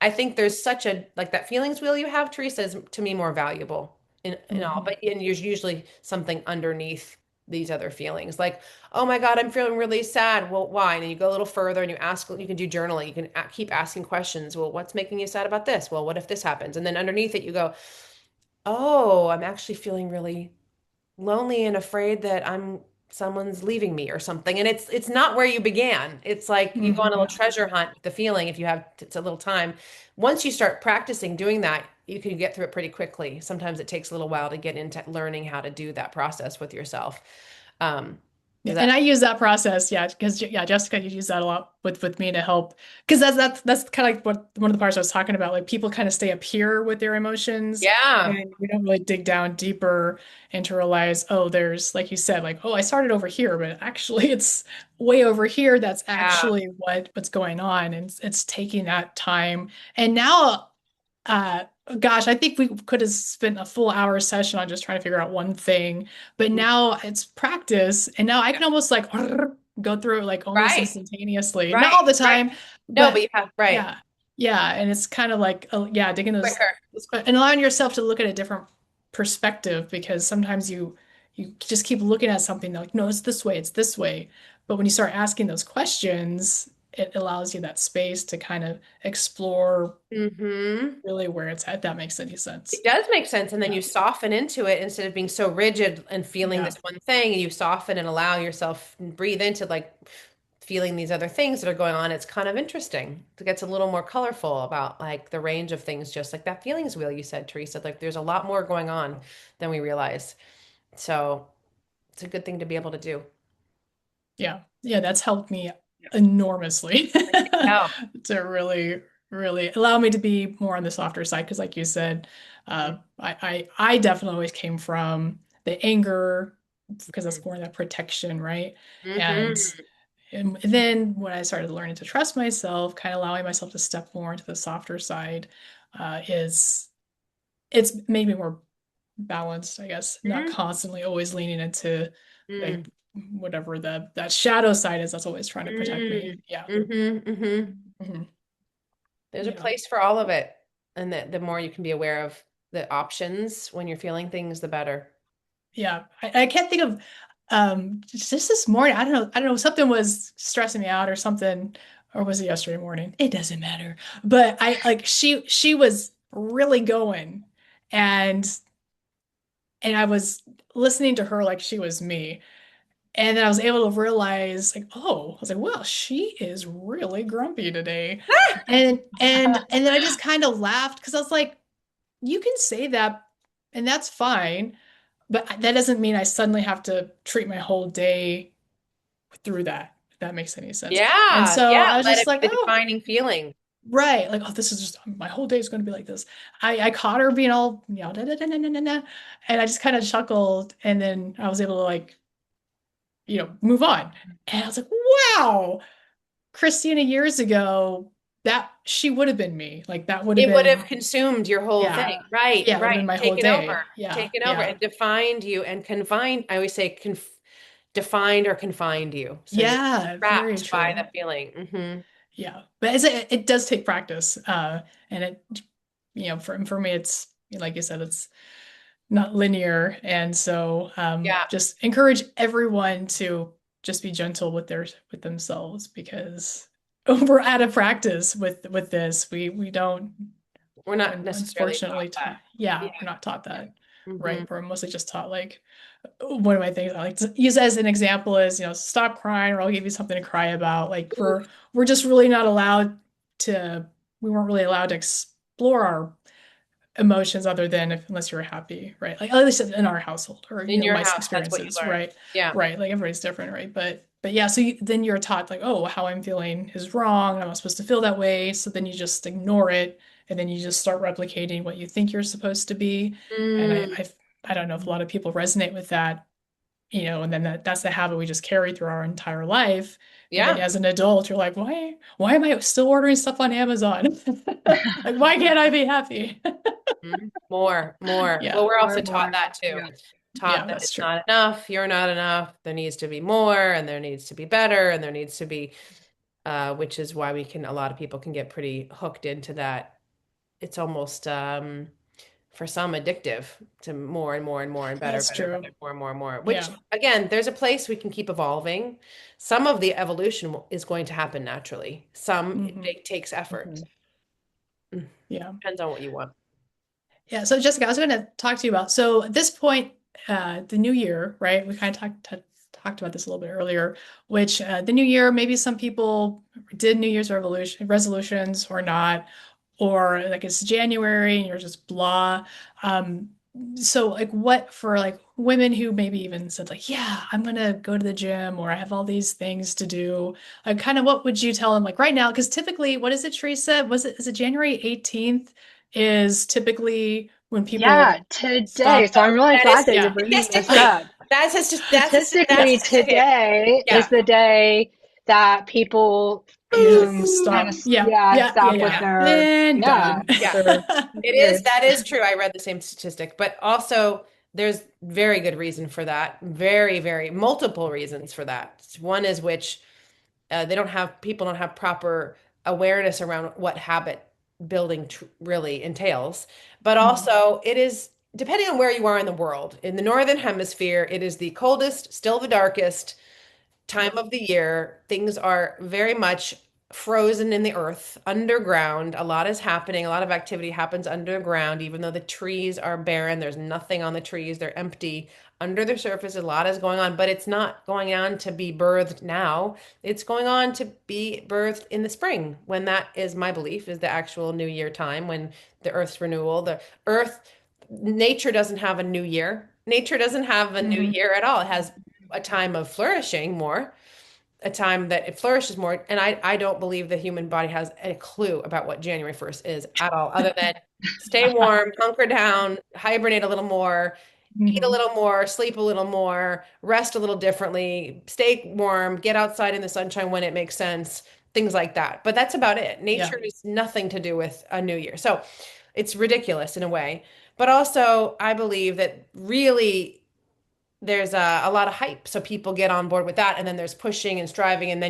I think there's such a, like that feelings wheel you have, Teresa, is to me more valuable in all, Hmm. but and there's usually something underneath these other feelings. Like, oh my God, I'm feeling really sad. Well, why? And then you go a little further and you ask, you can do journaling. You can keep asking questions. Well, what's making you sad about this? Well, what if this happens? And then underneath it, you go, oh, I'm actually feeling really lonely and afraid that I'm someone's leaving me or something. And it's not where you began. It's like you go on a little Hmm. treasure hunt with the feeling if you have it's a little time. Once you start practicing doing that, you can get through it pretty quickly. Sometimes it takes a little while to get into learning how to do that process with yourself. Um, Yeah, does and that I use that process, yeah, because yeah, Jessica, you use that a lot with me to help, because that's kind of like what one of the parts I was talking about. Like people kind of stay up here with their emotions, yeah. and we don't really dig down deeper and to realize, oh, there's like you said, like, oh, I started over here, but actually it's way over here. That's Yeah. actually what's going on, and it's taking that time. And now uh, gosh, I think we could have spent a full hour session on just trying to figure out one thing, but now it's practice, and now I Yeah. can almost like go through it like almost Right. instantaneously. Not Right. all the Right. time, No, but but you have right. yeah, yeah, and it's kind of like yeah, digging Quicker. and allowing yourself to look at a different perspective because sometimes you just keep looking at something like, no, it's this way. But when you start asking those questions, it allows you that space to kind of explore Hmm. really where it's at. That makes any It sense. does make sense. And then Yeah. you soften into it instead of being so rigid and feeling Yeah. this one thing, and you soften and allow yourself and breathe into like feeling these other things that are going on. It's kind of interesting. It gets a little more colorful about like the range of things, just like that feelings wheel you said, Teresa. Like there's a lot more going on than we realize. So it's a good thing to be able to do. Yeah. Yeah. That's helped me enormously Yeah. to really, really allow me to be more on the softer side. Because like you said, I definitely always came from the anger because that's more that protection, right? And Mm-hmm. and then when I started learning to trust myself, kind of allowing myself to step more into the softer side, is it's made me more balanced, I guess, not constantly always leaning into Mm-hmm. like whatever that shadow side is that's always trying to protect me. Yeah. Mm-hmm. Mm-hmm. Mhm. There's a Yeah. place for all of it. And the more you can be aware of the options when you're feeling things, the better. Yeah. I can't think of just this morning, I don't know, something was stressing me out or something, or was it yesterday morning? It doesn't matter. But I like she was really going and I was listening to her like she was me. And then I was able to realize, like, oh, I was like, well, she is really grumpy today. And then I just kind of laughed because I was like, you can say that, and that's fine, but that doesn't mean I suddenly have to treat my whole day through that, if that makes any sense. And Yeah, so yeah. I was Let just it like, be the oh, defining feeling. right, like, oh, this is just my whole day is going to be like this. I caught her being all, da, da, da, da, da, da, da, and I just kind of chuckled, and then I was able to like, move on. And I was like, wow. Christina years ago, that she would have been me. Like that would have It would have been, consumed your whole yeah, thing. Right, yeah, it would have right. been my whole Taken over, day. Yeah, taken over, yeah, and defined you and confined. I always say defined or confined you. So you're yeah, very trapped by true. the feeling. Hmm. Yeah, but it does take practice, and it. for me, it's like you said, it's not linear. And so Yeah. just encourage everyone to just be gentle with themselves because we're out of practice with this. We don't We're not necessarily unfortunately taught that. yeah, Yeah. we're not taught that. Hmm. Right. We're mostly just taught like one of my things I like to use as an example is, stop crying or I'll give you something to cry about. Like we're just really not allowed to we weren't really allowed to explore our emotions other than unless you're happy, right? Like at least in our household or In your my house, that's what you experiences, learn. right? Yeah. Right. Like everybody's different, right? But yeah, so then you're taught like, oh, how I'm feeling is wrong. I'm not supposed to feel that way. So then you just ignore it and then you just start replicating what you think you're supposed to be. And Mm, I don't know if a lot of people resonate with that, and then that's the habit we just carry through our entire life. And then yeah. as an adult, you're like, why am I still ordering stuff on Amazon? Like, why can't I be happy? Mhm. More, more. Well, Yeah. we're More also and taught more. that too. Yeah. Taught Yeah, that that's it's true. not enough, you're not enough, there needs to be more, and there needs to be better, and there needs to be, which is why a lot of people can get pretty hooked into that. It's almost, for some addictive to more and more and more and better, That's better, true. better, more and more and more, which Yeah. again, there's a place we can keep evolving. Some of the evolution is going to happen naturally. Some Hmm. it takes effort. Mhm. Mm. Yeah. Depends on what you want. Yeah. So Jessica, I was going to talk to you about, so at this point, the new year, right? We kind of talked about this a little bit earlier, which the new year, maybe some people did New Year's resolutions or not, or like it's January and you're just blah. Um, so like what for like women who maybe even said like, yeah, I'm gonna go to the gym or I have all these things to do. Like kind of what would you tell them like right now? Because typically, what is it, Teresa? Is it January 18th is typically when Yeah, people today. stop. So I'm really That is glad that you're Yeah. bringing this statistically. up. That's Statistically, statistic. today is Yeah. the day that people Usually kind of, stop. Yeah. yeah, Yeah. Yeah. stop with Yeah. Yeah. their, And yeah, done. with Yeah. their It is. years. That is true. I read the same statistic, but also there's very good reason for that. Very, very multiple reasons for that. One is which people don't have proper awareness around what habit building really entails. But Mhm. also, it is depending on where you are in the world. In the northern hemisphere, it is the coldest, still the darkest time of the year. Things are very much frozen in the earth, underground. A lot is happening. A lot of activity happens underground, even though the trees are barren. There's nothing on the trees, they're empty. Under the surface, a lot is going on, but it's not going on to be birthed now. It's going on to be birthed in the spring, when that is my belief, is the actual new year time, when the earth's renewal, the earth, nature doesn't have a new year. Nature doesn't have a new Mhm. year at all. It has a time of flourishing more, a time that it flourishes more. And I don't believe the human body has a clue about what January 1st is at all, other than stay warm, hunker down, hibernate a little more, eat a Mhm. little more, sleep a little more, rest a little differently, stay warm, get outside in the sunshine when it makes sense, things like that. But that's about it. Yeah. Nature is nothing to do with a new year. So it's ridiculous in a way. But also, I believe that really there's a lot of hype, so people get on board with that, and then there's pushing and striving, and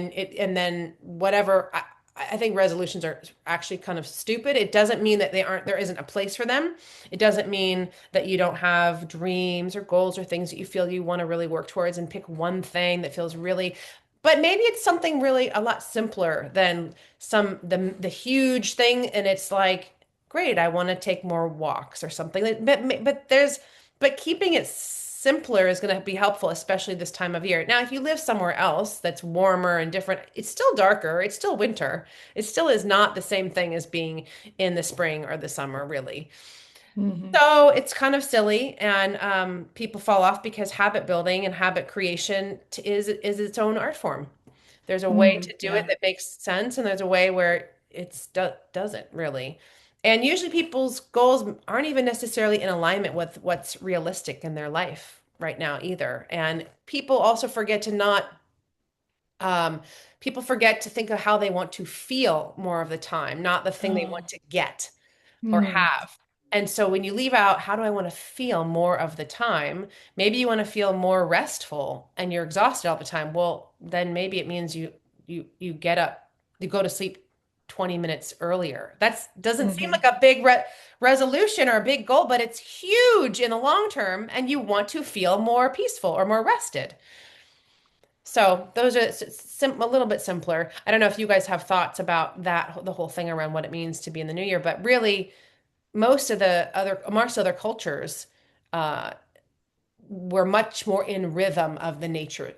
then whatever. I think resolutions are actually kind of stupid. It doesn't mean that there isn't a place for them. It doesn't mean that you don't have dreams or goals or things that you feel you want to really work towards and pick one thing that feels really, but maybe it's something really a lot simpler than the huge thing, and it's like, great, I want to take more walks or something. But keeping it simpler is going to be helpful, especially this time of year. Now, if you live somewhere else that's warmer and different, it's still darker, it's still winter. It still is not the same thing as being in the spring or the summer, really. Mhm. So it's kind of silly, and people fall off because habit building and habit creation is its own art form. There's a way Mhm. to do it Yeah. that makes sense, and there's a way where doesn't really. And usually people's goals aren't even necessarily in alignment with what's realistic in their life right now either. And people also forget to not um, people forget to think of how they want to feel more of the time, not the thing they want Oh. to get or Mhm. have. And so when you leave out, how do I want to feel more of the time? Maybe you want to feel more restful and you're exhausted all the time. Well, then maybe it means you get up, you go to sleep 20 minutes earlier. That doesn't seem Hmm. like a big resolution or a big goal, but it's huge in the long term, and you want to feel more peaceful or more rested. So those are a little bit simpler. I don't know if you guys have thoughts about that, the whole thing around what it means to be in the new year, but really most other cultures, uh, we're much more in rhythm of the nature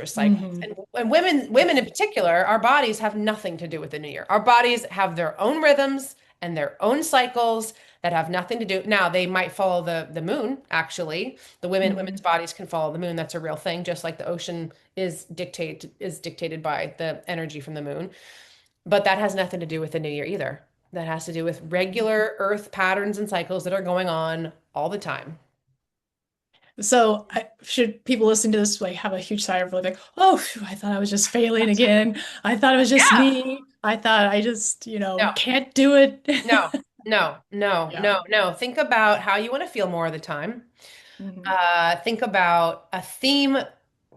cycles. Hmm. And women in particular, our bodies have nothing to do with the new year. Our bodies have their own rhythms and their own cycles that have nothing to do. Now, they might follow the moon, actually. Women's Hmm. bodies can follow the moon. That's a real thing, just like the ocean is dictated by the energy from the moon. But that has nothing to do with the new year either. That has to do with regular earth patterns and cycles that are going on all the time. So should people listening to this like have a huge sigh of relief, like, oh, phew, I thought I was just failing again. I thought it was just Yeah. me. I thought I just, No. can't do it. No, no, no, Yeah. no, no. Think about how you want to feel more of the time. Hmm. Think about a theme.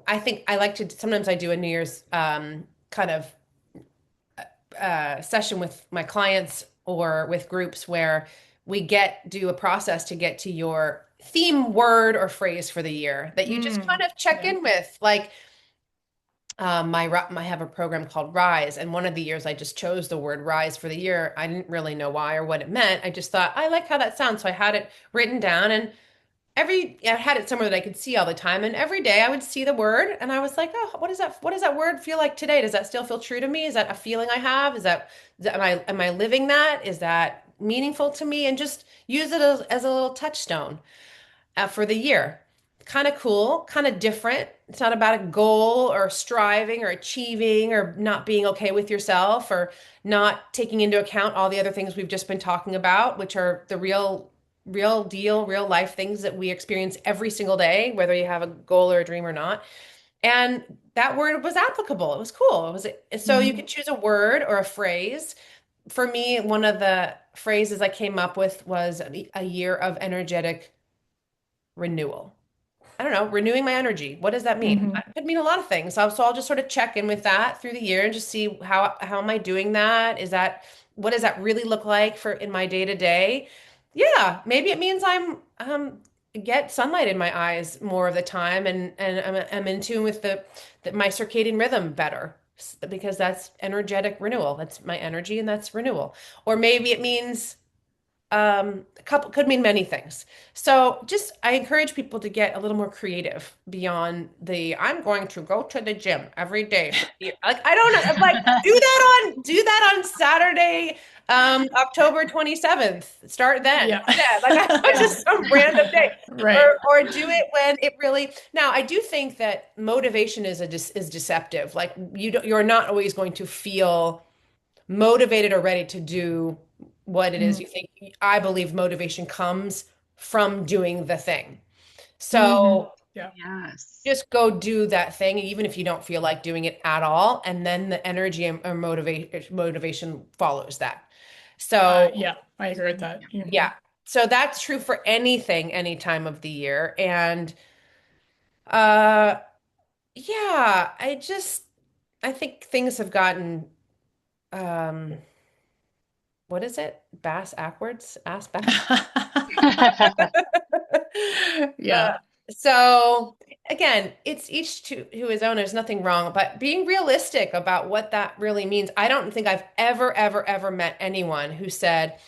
I think I like to sometimes I do a New Year's kind of session with my clients or with groups where we do a process to get to your theme word or phrase for the year that you just kind Mm. of check Yeah. in with. Like I have a program called Rise, and one of the years I just chose the word Rise for the year. I didn't really know why or what it meant. I just thought I like how that sounds, so I had it written down, and I had it somewhere that I could see all the time, and every day I would see the word, and I was like, oh, what does that word feel like today? Does that still feel true to me? Is that a feeling I have? Am I living that? Is that meaningful to me? And just use it as a little touchstone for the year. Kind of cool, kind of different. It's not about a goal or striving or achieving or not being okay with yourself or not taking into account all the other things we've just been talking about, which are the real deal, real life things that we experience every single day, whether you have a goal or a dream or not. And that word was applicable. It was cool. So you Hmm. could choose a word or a phrase. For me, one of the phrases I came up with was a year of energetic renewal. I don't know, renewing my energy. What does that mean? Hmm. It could mean a lot of things. So I'll just sort of check in with that through the year and just see how am I doing that? What does that really look like for in my day to day? Yeah, maybe it means I'm get sunlight in my eyes more of the time and I'm in tune with the my circadian rhythm better because that's energetic renewal. That's my energy and that's renewal. Or maybe it means a couple could mean many things. So just I encourage people to get a little more creative beyond the I'm going to go to the gym every day for the year. Like I don't know, I'm like do that on Saturday, October 27th. Start then Yeah. instead. Like I Yeah. just some random day. Right. Or do it when it really now I do think that motivation is deceptive. Like you're not always going to feel motivated or ready to do what it is Hmm. you think. I believe motivation comes from doing the thing. Hmm. So Yeah. Yes. just go do that thing, even if you don't feel like doing it at all. And then the energy or motivation follows that. So Yeah, I agree with that. Hmm. yeah. So that's true for anything, any time of the year. And uh yeah, I think things have gotten um what is it? Bass backwards? Ass back. Uh, Yeah. so again, it's each to who his own. There's nothing wrong, but being realistic about what that really means. I don't think I've ever met anyone who said,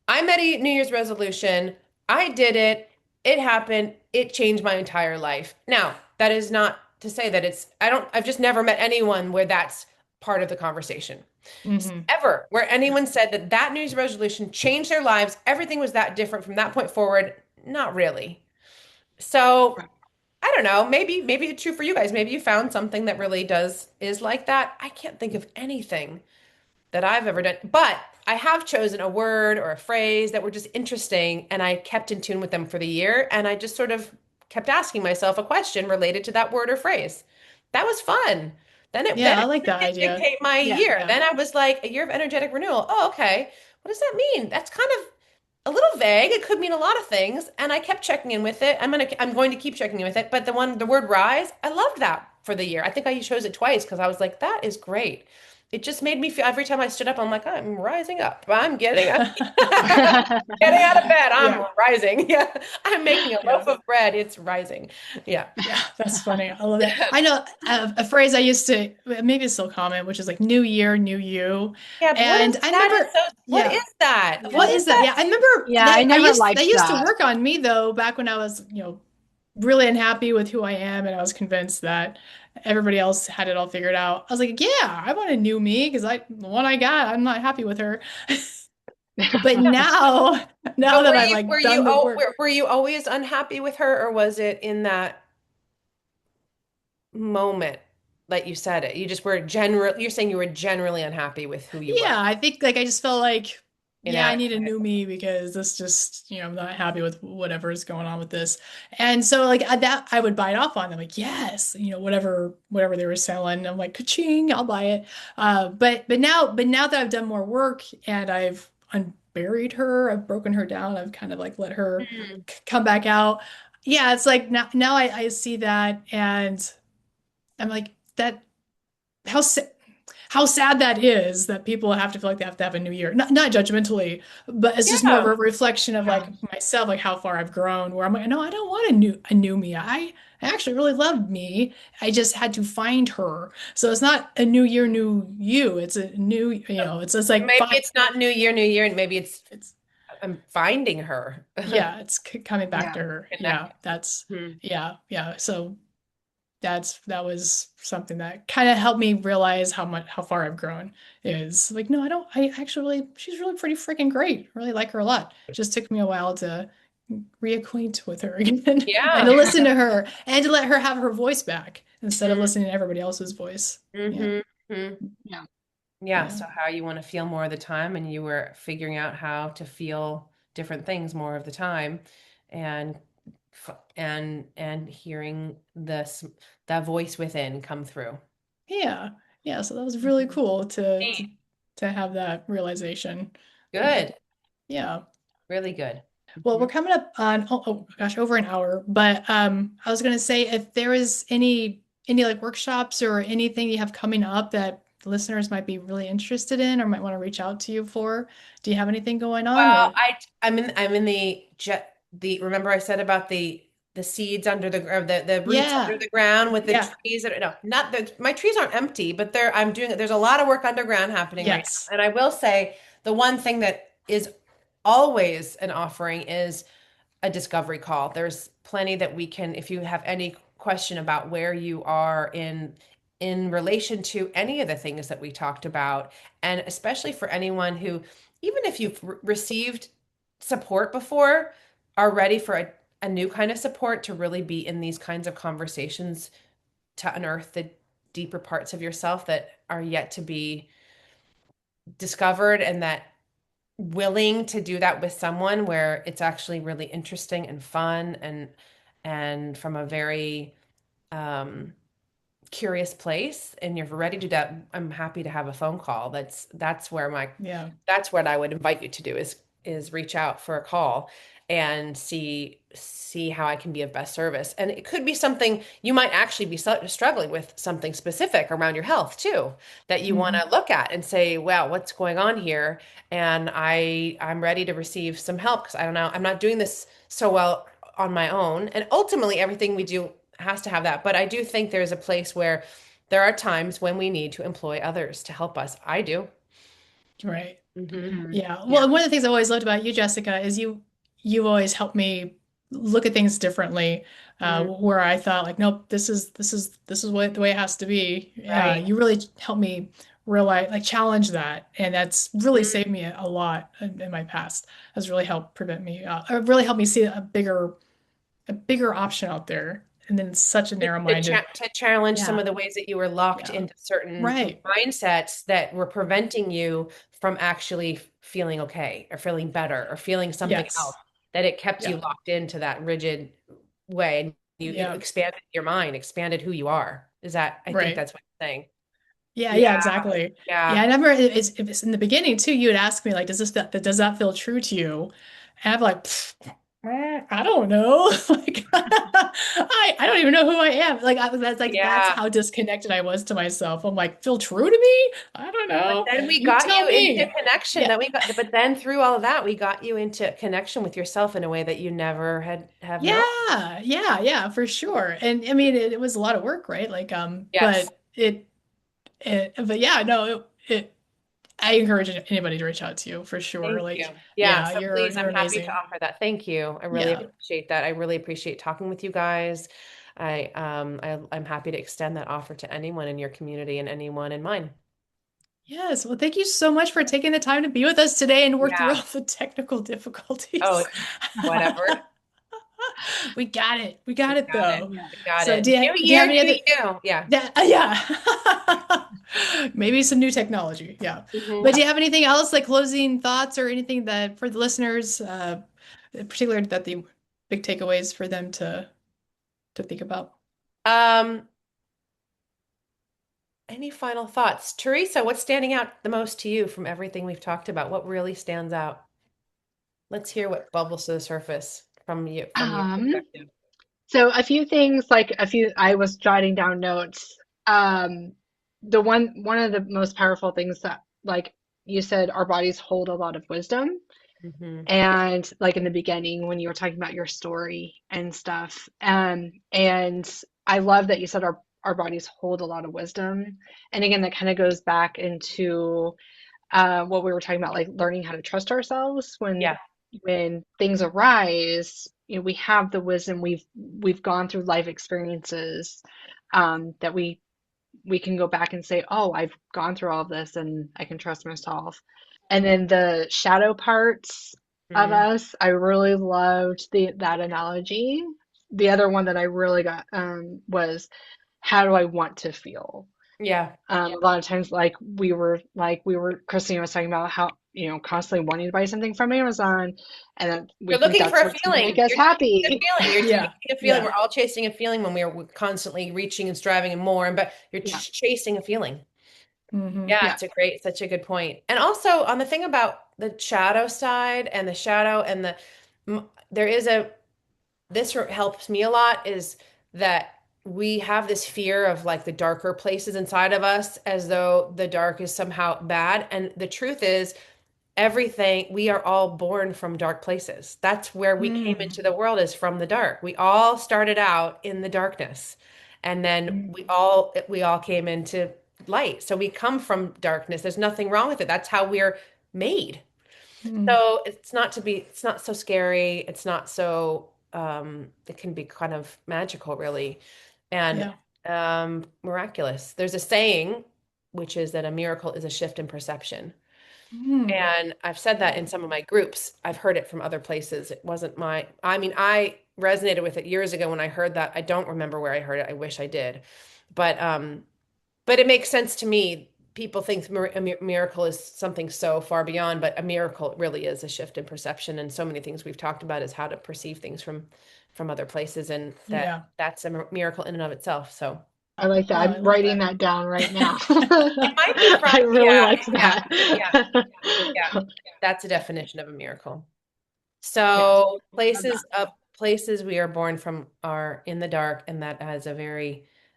I made a New Year's resolution. I did it. It happened. It changed my entire life. Now, that is not to say that I've just never met anyone where that's part of the conversation Hmm. ever, where anyone said that that New Year's resolution changed their lives. Everything was that different from that point forward. Not really. So I don't know. Maybe it's true for you guys. Maybe you found something that really is like that. I can't think of anything that I've ever done, but I have chosen a word or a phrase that were just interesting, and I kept in tune with them for the year, and I just sort of kept asking myself a question related to that word or phrase. That was fun. Then Yeah, I it like that did idea. dictate my Yeah. year. Yeah. Then I was like a year of energetic renewal. Oh, okay. What does that mean? That's kind of a little vague. It could mean a lot of things, and I kept checking in with it. I'm going to keep checking in with it. But the word rise, I loved that. for the year. I think I chose it twice because I was like, that is great. It just made me feel every time I stood up, I'm like, I'm rising up. I'm getting up, getting out of bed. I'm Yeah. rising. Yeah. I'm making a Yeah. loaf of bread. It's rising. Yeah. Yeah, that's funny. I love that. I know a phrase I used to, maybe it's still common, which is like new year, new you. Yeah, but And I remember, what yeah, is that? Yeah. What what is is that? that? Yeah, I remember Yeah, I that never liked that used to that. work on me though, back when I was, really unhappy with who I am, and I was convinced that everybody else had it all figured out. I was like, yeah, I want a new me because the one I got, I'm not happy with her. But now, now But that I've like done the work, were you always unhappy with her, or was it in that moment that you said it? You just were you're saying you were generally unhappy with who you were. yeah, I think like I just felt like, yeah, I need a Inadequate. new me because this just, I'm not happy with whatever is going on with this. And so like that I would buy it off on them like, yes, whatever they were selling. I'm like, ka-ching, I'll buy it. But now that I've done more work and I've unburied her, I've broken her down, I've kind of like let her Mm. come back out. Yeah, it's like now I see that and I'm like that how sa- how sad that is that people have to feel like they have to have a new year. Not judgmentally, but it's just more of Yeah. a reflection of like Yeah. myself, like how far I've grown, where I'm like, no, I don't want a new me. I actually really loved me. I just had to find her. So it's not a new year, new you. It's a new, it's just like Maybe fine. it's not New Year, and maybe it's It's I'm finding her. yeah, it's coming back Yeah. to her. Yeah, Connect. that's Hmm. yeah. So that was something that kind of helped me realize how far I've grown is like no I actually she's really pretty freaking great, really like her a lot. Just took me a while to reacquaint with her again and Yeah. to listen to her and to let her have her voice back instead of Mm-hmm. listening to everybody else's voice. Yeah, Mm-hmm. Yeah. Yeah, yeah, so how you want to feel more of the time, and you were figuring out how to feel different things more of the time, and and hearing that voice within come through. yeah, yeah. So that was really Mhm. cool Neat. to have that realization. Yeah, Good, yeah. really good. Well, we're Mhm. coming up on oh gosh, over an hour. But I was gonna say if there is any like workshops or anything you have coming up that the listeners might be really interested in or might want to reach out to you for, do you have anything going on Well, or? I'm in the jet the remember I said about the seeds under or the roots under Yeah, the ground with the yeah, trees that no not the my trees aren't empty, but I'm doing there's a lot of work underground happening right yes, now. And I will say the one thing that is always an offering is a discovery call. There's plenty that we can, if you have any question about where you are in relation to any of the things that we talked about, and especially for anyone who, even if you've received support before, are ready for a new kind of support to really be in these kinds of conversations to unearth the deeper parts of yourself that are yet to be discovered, and that willing to do that with someone where it's actually really interesting and fun and from a very um curious place, and you're ready to do that, I'm happy to have a phone call. That's where my yeah, that's what I would invite you to do is reach out for a call and see how I can be of best service. And it could be something you might actually be struggling with, something specific around your health too, that you want hmm to look at and say, wow, what's going on here? And I'm ready to receive some help because I don't know, I'm not doing this so well on my own. And ultimately everything we do has to have that. But I do think there's a place where there are times when we need to employ others to help us. I do. right. Hmm. Hmm. Yeah. Yeah. Well, one of the things I've always loved about you, Jessica, is you've always helped me look at things differently. Where I thought like, nope, this is what the way it has to be. Right. You really helped me realize like challenge that, and that's really saved me a lot in my past. Has really helped prevent me, or really helped me see a bigger option out there. And then it's such a narrow-minded. To challenge some Yeah. of the ways that you were locked Yeah. into certain Right. mindsets that were preventing you from actually feeling okay or feeling better or feeling something else, Yes. that it kept you Yeah. locked into that rigid way. And you Yeah. expanded your mind, expanded who you are. Is that, I think Right. that's what you're saying. Yeah, Yeah, yeah, exactly. Yeah, yeah. I remember it's in the beginning too, you would ask me like, does that feel true to you? And I'm like, "Pfft." I don't know. Like I don't even know who I am. That's Yeah. how disconnected I was to myself. I'm like, feel true to me? I don't But know. then we You got tell you into me. connection Yeah. that we got, but then through all of that, we got you into connection with yourself in a way that you never had have known. Yeah, for sure. And I mean it was a lot of work, right? Yes. But yeah, no, I encourage anybody to reach out to you for sure. Thank you. Like, Yeah. yeah, So you're please, I'm you're happy to amazing. offer that. Thank you. I really Yeah. appreciate that. I really appreciate talking with you guys. I'm happy to extend that offer to anyone in your community and anyone in mine. Yes. Well, thank you so much for taking the time to be with us today and work through Yeah. all the technical Oh, difficulties. whatever. We got it. We We got it got it. though. Yeah. We got So it. New do you year, have any new other you. Yeah. yeah. Maybe some new technology. Yeah. But do Mhm. you have anything else like closing thoughts or anything that for the listeners, in particular that the big takeaways for them to think about? Um, any final thoughts? Teresa, what's standing out the most to you from everything we've talked about? What really stands out? Let's hear what bubbles to the surface from your Um, perspective. so a few things, like a few, I was jotting down notes. Um, one of the most powerful things that, like you said, our bodies hold a lot of wisdom. Hmm. And like in the beginning, when you were talking about your story and stuff, and I love that you said our bodies hold a lot of wisdom. And again, that kind of goes back into what we were talking about, like learning how to trust ourselves Yeah. when things arise. You know, we have the wisdom. We've gone through life experiences that we can go back and say, oh, I've gone through all of this and I can trust myself. And then the shadow parts of Mm, us, I really loved that analogy. The other one that I really got was, how do I want to feel? yeah. A lot of times, Christine was talking about how, constantly wanting to buy something from Amazon, and then we You're think looking for that's a what's going to make feeling. us You're chasing a happy. feeling. You're chasing Yeah. a feeling. We're Yeah. all chasing a feeling when we're constantly reaching and striving and more, but you're Yeah, chasing a feeling. Hmm. Yeah, yeah, it's such a good point. And also on the thing about the shadow side and the shadow and there is this helps me a lot is that we have this fear of like the darker places inside of us as though the dark is somehow bad. And the truth is, everything, we are all born from dark places. That's where we came Mm. into the world, is from the dark. We all started out in the darkness. And then Mm. we all came into light. So we come from darkness. There's nothing wrong with it. That's how we're made. Mm. So it's not so scary. It's not so, it can be kind of magical, really, and Yeah. miraculous. There's a saying, which is that a miracle is a shift in perception. Mm. And I've said that in some of my groups. I've heard it from other places. It wasn't I mean, I resonated with it years ago when I heard that. I don't remember where I heard it. I wish I did. But it makes sense to me. People think a miracle is something so far beyond, but a miracle really is a shift in perception. And so many things we've talked about is how to perceive things from other places, and Yeah. that's a miracle in and of itself. So I like that. Oh, I I'm love writing that. that down right now. it might be from, I really yeah, liked yeah, that. yeah, yeah. That's a definition of a miracle. Yes, So love that. places we are born from are in the dark, and that has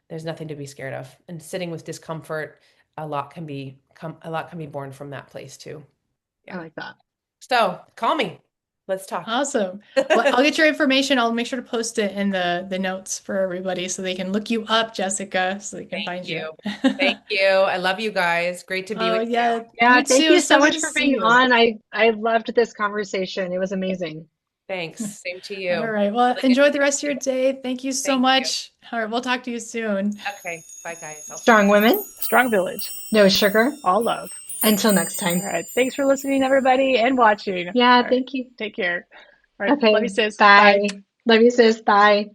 there's nothing to be scared of. And sitting with discomfort, a lot can be born from that place too. I Yeah. like that. So call me. Let's talk. Awesome. Well, I'll get your information. I'll make sure to post it in the notes for everybody so they can look you up, Jessica, so they can Thank find you. you. Thank you. I love you guys. Great to be Oh with you. yeah, Yeah, you thank too. you so So good much to for see being you. on. I loved this conversation. It was amazing. Thanks. Same to you. All right. Well, Really good enjoy to the meet rest of your you. day. Thank you so Thank you. much. All right, we'll talk to you soon. Okay. Bye, guys. I'll see you. Strong women, Strong village, no sugar. all love. Until next All time. right. Thanks for listening, everybody, and watching. Yeah, All right. thank you. Take care. All right. Love Okay, you, sis. Bye. bye. Love you, sis. Bye.